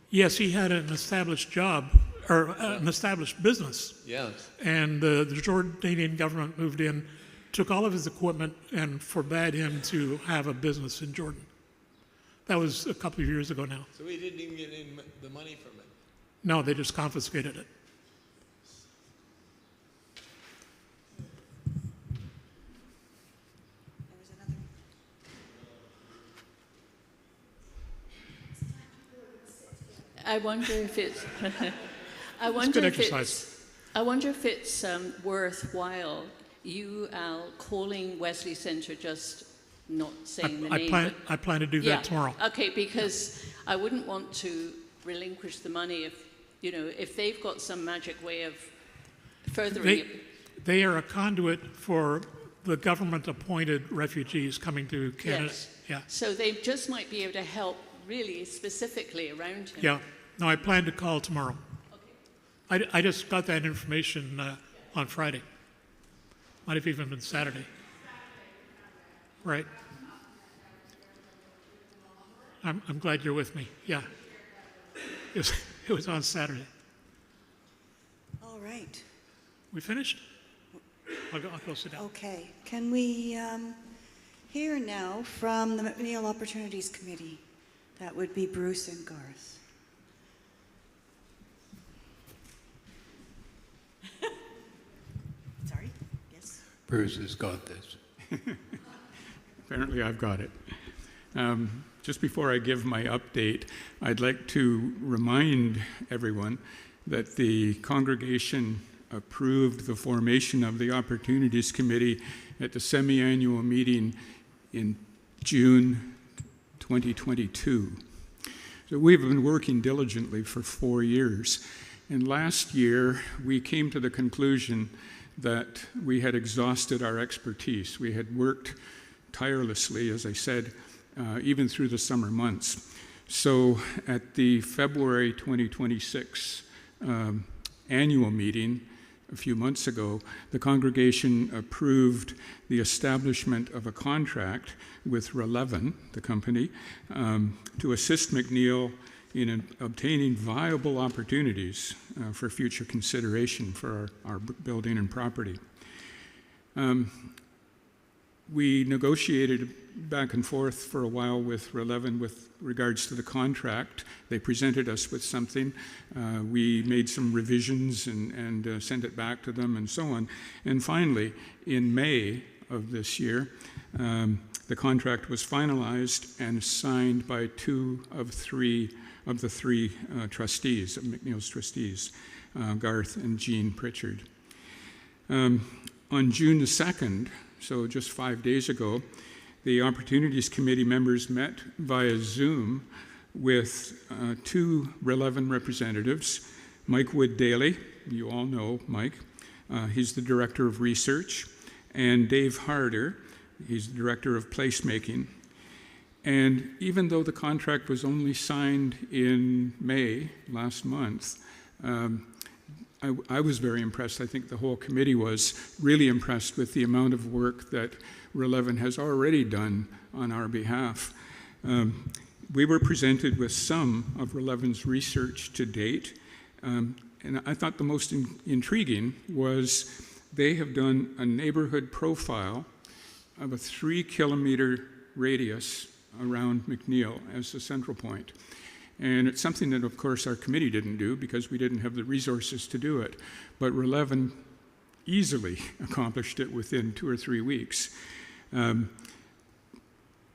Yes, he had an established job, or an established business. Yes. And the Jordanian government moved in, took all of his equipment, and forbade him to have a business in Jordan. That was a couple of years ago now. So he didn't even get any, the money from it? No, they just confiscated it. I wonder if it's. I wonder if it's worthwhile you, Al, calling Wesley Center, just not saying the name. I plan to do that tomorrow. Okay, because I wouldn't want to relinquish the money if they've got some magic way of furthering it. They are a conduit for the government-appointed refugees coming to Canada. Yes. Yeah. So they just might be able to help really specifically around him. Yeah. No, I plan to call tomorrow. Okay. I just got that information on Friday. Might have even been Saturday. Right. I'm glad you're with me. Yeah. It was on Saturday. All right. We finished? I'll go sit down. Okay. Can we hear now from the MacNeill Opportunities Committee? That would be Bruce and Garth. Sorry? Yes? Bruce has got this. Apparently I've got it. Just before I give my update, I'd like to remind everyone that the congregation approved the formation of the Opportunities Committee at the semi-annual meeting in June 2022. So we've been working diligently for 4 years. And last year, we came to the conclusion that we had exhausted our expertise. We had worked tirelessly, as I said, even through the summer months. So at the February 2026 annual meeting a few months ago, the congregation approved the establishment of a contract with Relevan, the company, to assist MacNeill in obtaining viable opportunities for future consideration for our building and property. We negotiated back and forth for a while with RELEVN with regards to the contract. They presented us with something. We made some revisions and sent it back to them and so on. And finally, in May of this year, the contract was finalized and signed by 2 of 3 of the 3 trustees, of MacNeill's trustees, Garth and Jean Pritchard. On June the 2nd, so just 5 days ago, the Opportunities Committee members met via Zoom with 2 RELEVN representatives, Mike Wood-Daly, you all know Mike, he's the Director of Research, and Dave Harder, he's the Director of Placemaking. And even though the contract was only signed in May, last month, I was very impressed. I think the whole committee was really impressed with the amount of work that RELEVN has already done on our behalf. We were presented with some of RELEVN's research to date, and I thought the most intriguing was they have done a neighborhood profile of a 3-kilometer radius around MacNeill as the central point. And it's something that, of course, our committee didn't do because we didn't have the resources to do it. But RELEVN easily accomplished it within 2 or 3 weeks.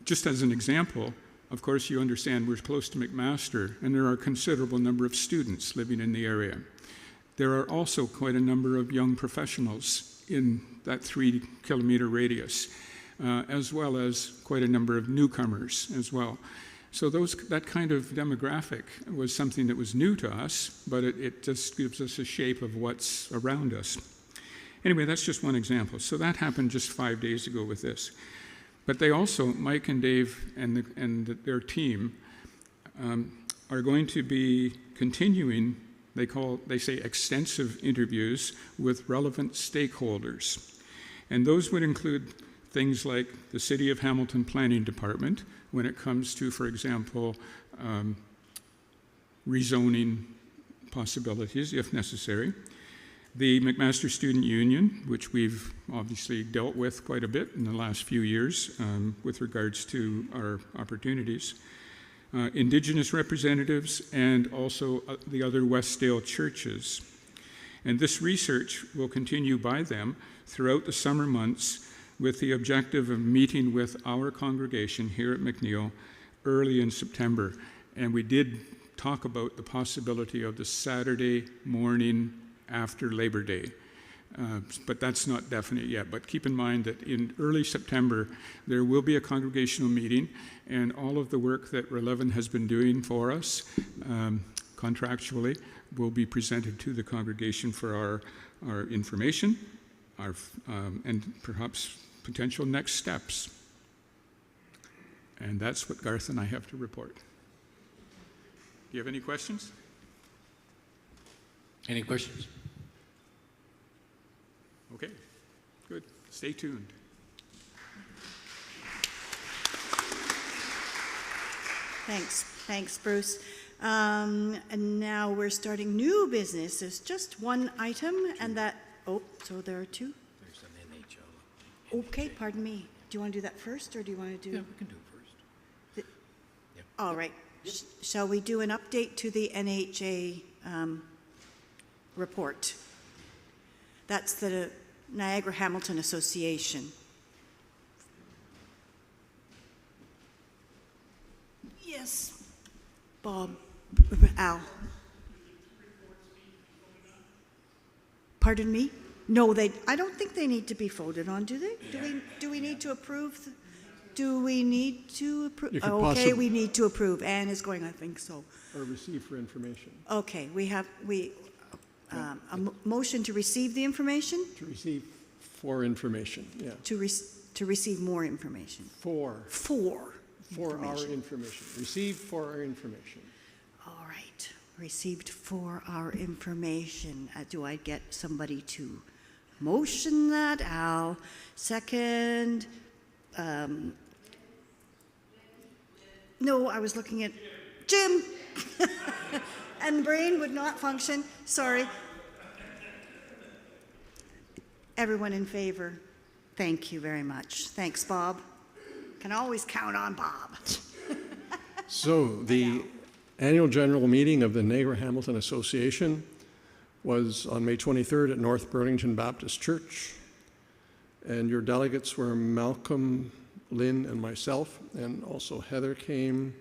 Just as an example, of course, you understand we're close to McMaster, and there are a considerable number of students living in the area. There are also quite a number of young professionals in that 3-kilometer radius, as well as quite a number of newcomers as well. So that kind of demographic was something that was new to us, but it just gives us a shape of what's around us. Anyway, that's just one example. So that happened just 5 days ago with this. But they also, Mike and Dave and their team, are going to be continuing, they say extensive interviews with relevant stakeholders. And those would include things like the City of Hamilton Planning Department, when it comes to, for example, rezoning possibilities, if necessary. The McMaster Student Union, which we've obviously dealt with quite a bit in the last few years with regards to our opportunities. Indigenous representatives, and also the other Westdale churches. And this research will continue by them throughout the summer months with the objective of meeting with our congregation here at MacNeill early in September. And we did talk about the possibility of the Saturday morning after Labor Day. But that's not definite yet. But keep in mind that in early September, there will be a congregational meeting, and all of the work that RELEVN has been doing for us contractually will be presented to the congregation for our information, and perhaps potential next steps. And that's what Garth and I have to report. Do you have any questions? Any questions? Okay, good. Stay tuned. Thanks, Bruce. And now we're starting new business. There's just one item, and that, so there are 2? There's an NHL. Okay, pardon me. Do you want to do that first, or do you want to do? Yeah, we can do it first. All right. Shall we do an update to the NHA report? That's the Niagara Hamilton Association. Yes. Bob, Al. Pardon me? No, I don't think they need to be voted on, do they? Do we need to approve? Do we need to approve? Okay, we need to approve. Anne is going, I think so. Or receive for information. Okay, we have a motion to receive the information? To receive for information, yeah. To receive more information. For our information. Receive for our information. All right. Received for our information. Do I get somebody to motion that? Al. Second. No, I was looking at Jim. And brain would not function. Sorry. Everyone in favor? Thank you very much. Thanks, Bob. Can always count on Bob. So the annual general meeting of the Niagara Hamilton Association was on May 23rd at North Burlington Baptist Church. And your delegates were Malcolm, Lynn, and myself, and also Heather came,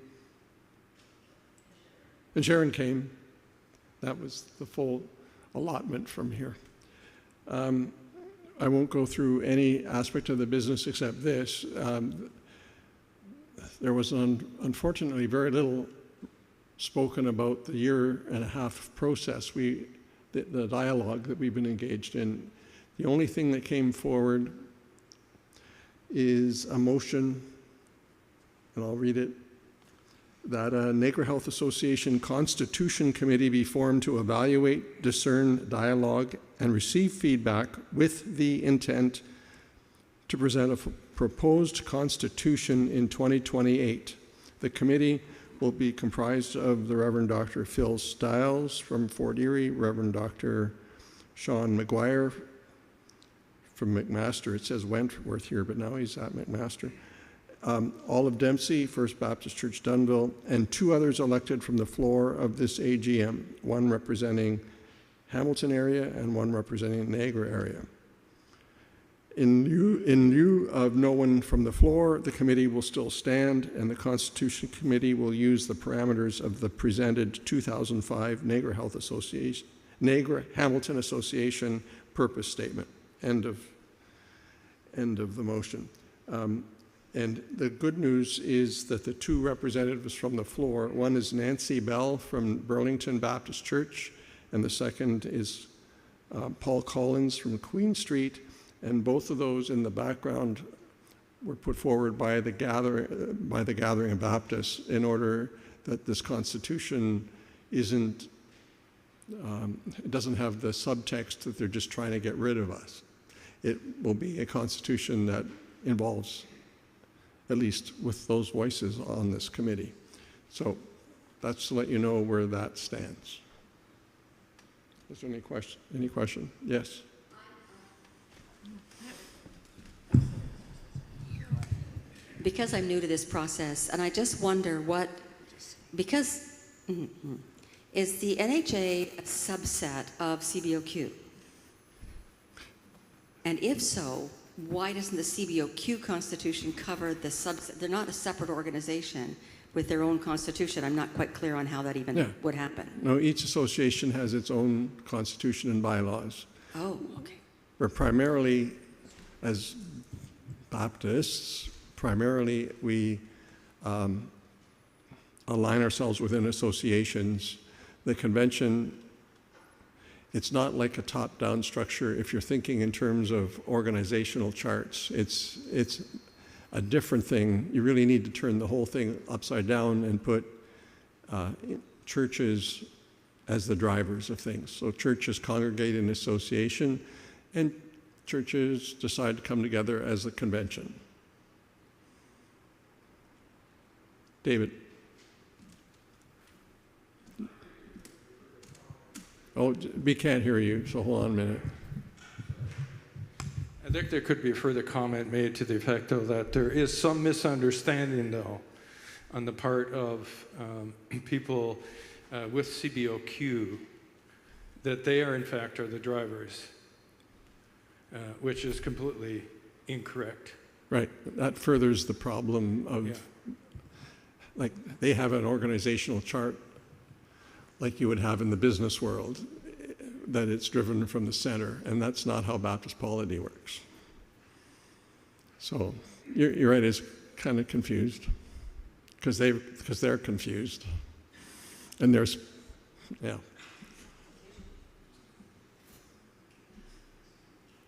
and Sharon came. That was the full allotment from here. I won't go through any aspect of the business except this. There was unfortunately very little spoken about the year-and-a-half process, the dialogue that we've been engaged in. The only thing that came forward is a motion, and I'll read it, that a Niagara Health Association Constitution Committee be formed to evaluate, discern, dialogue, and receive feedback with the intent to present a proposed constitution in 2028. The committee will be comprised of the Reverend Dr. Phil Stiles from Fort Erie, Reverend Dr. Sean McGuire from McMaster. It says Wentworth here, but now he's at McMaster. Olive Dempsey, First Baptist Church, Dunnville, and 2 others elected from the floor of this AGM, one representing Hamilton area and one representing Niagara area. In lieu of no one from the floor, the committee will still stand, and the Constitution Committee will use the parameters of the presented 2005 Niagara Hamilton Association purpose statement. End of the motion. And the good news is that the 2 representatives from the floor, one is Nancy Bell from Burlington Baptist Church, and the second is Paul Collins from Queen Street, and both of those in the background were put forward by the Gathering of Baptists in order that this Constitution it doesn't have the subtext that they're just trying to get rid of us. It will be a Constitution that involves, at least with those voices on this committee. So that's to let you know where that stands. Is there any question? Any question? Yes. Because I'm new to this process, and I just wonder is the NHA a subset of CBOQ? And if so, why doesn't the CBOQ Constitution cover the subset? They're not a separate organization with their own constitution. I'm not quite clear on how that even would happen. No, each association has its own constitution and bylaws. Oh, okay. We're primarily, as Baptists, we align ourselves within associations. The convention, it's not like a top-down structure. If you're thinking in terms of organizational charts, it's a different thing. You really need to turn the whole thing upside down and put churches as the drivers of things. So churches congregate in association, and churches decide to come together as a convention. David. Oh, we can't hear you, so hold on a minute. I think there could be a further comment made to the effect, though, that there is some misunderstanding, though, on the part of people with CBOQ, that they are, in fact, are the drivers, which is completely incorrect. Right. That furthers the problem of, like, they have an organizational chart like you would have in the business world, that it's driven from the center, and that's not how Baptist polity works. So you're right, it's kind of confused, because they're confused. And there's,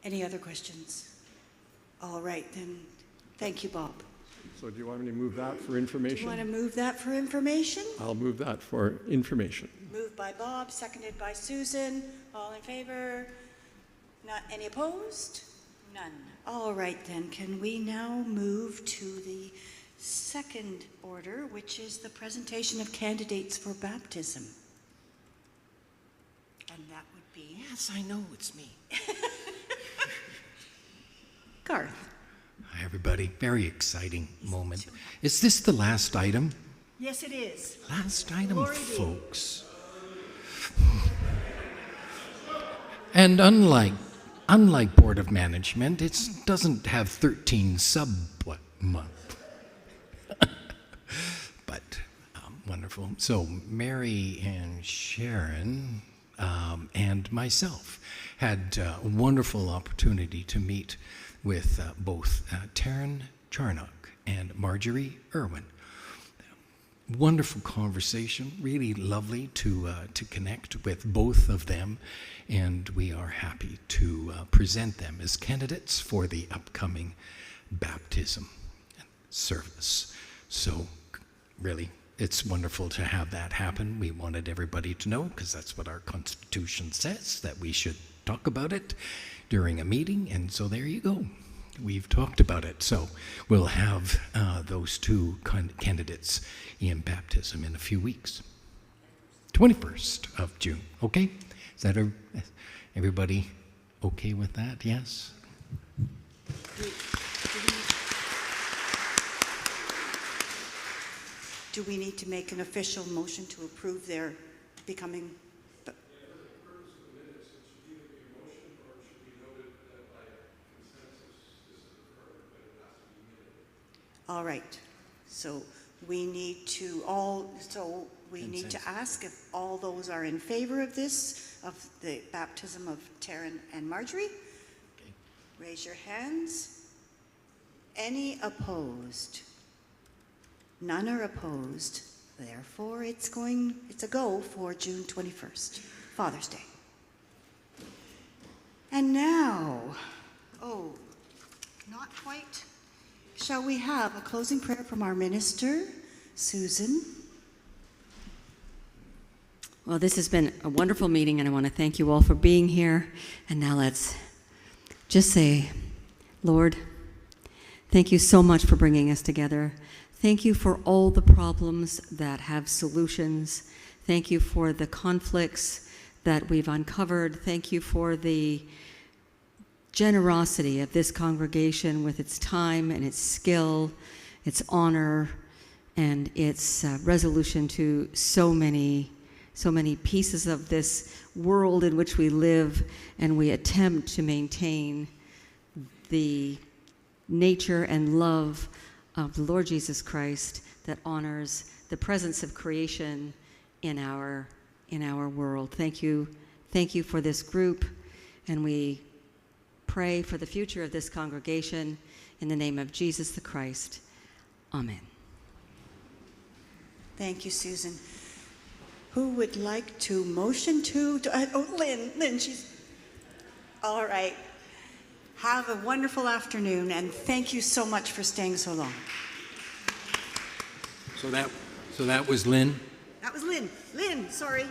Any other questions? All right, then. Thank you, Bob. So do you want me to move that for information? Do you want to move that for information? I'll move that for information. Moved by Bob, seconded by Susan. All in favor? Not any opposed? None. All right, then. Can we now move to the second order, which is the presentation of candidates for baptism? And that would be... Yes, I know, it's me. Garth. Hi, everybody. Very exciting moment. Is this the last item? Yes, it is. Last item, Glory be. folks. And unlike Board of Management, it doesn't have 13 sub-month. But wonderful. So Mary and Sharon and myself had a wonderful opportunity to meet with both Taryn Charnock and Marjorie Irwin. Wonderful conversation, really lovely to connect with both of them, and we are happy to present them as candidates for the upcoming baptism service. So really, it's wonderful to have that happen. We wanted everybody to know, because that's what our Constitution says, that we should talk about it during a meeting, and so there you go. We've talked about it. So we'll have those two candidates in baptism in a few weeks. 21st of June, okay? Is that everybody okay with that? Yes? Do we need to make an official motion to approve their becoming? All right. So we need to ask if all those are in favor of this, of the baptism of Taryn and Marjorie. Okay. Raise your hands. Any opposed? None are opposed. Therefore, it's a go for June 21st, Father's Day. And now, not quite. Shall we have a closing prayer from our minister, Susan? Well, this has been a wonderful meeting, and I want to thank you all for being here. And now let's just say, Lord, thank you so much for bringing us together. Thank you for all the problems that have solutions. Thank you for the conflicts that we've uncovered. Thank you for the generosity of this congregation with its time and its skill, its honor, and its resolution to so many pieces of this world in which we live, and we attempt to maintain the nature and love of the Lord Jesus Christ that honors the presence of creation in our world. Thank you for this group, and we pray for the future of this congregation in the name of Jesus the Christ. Amen. Thank you, Susan. Who would like to motion to Lynn, she's, all right. Have a wonderful afternoon, and thank you so much for staying so long. So that was Lynn? That was Lynn. Lynn, sorry.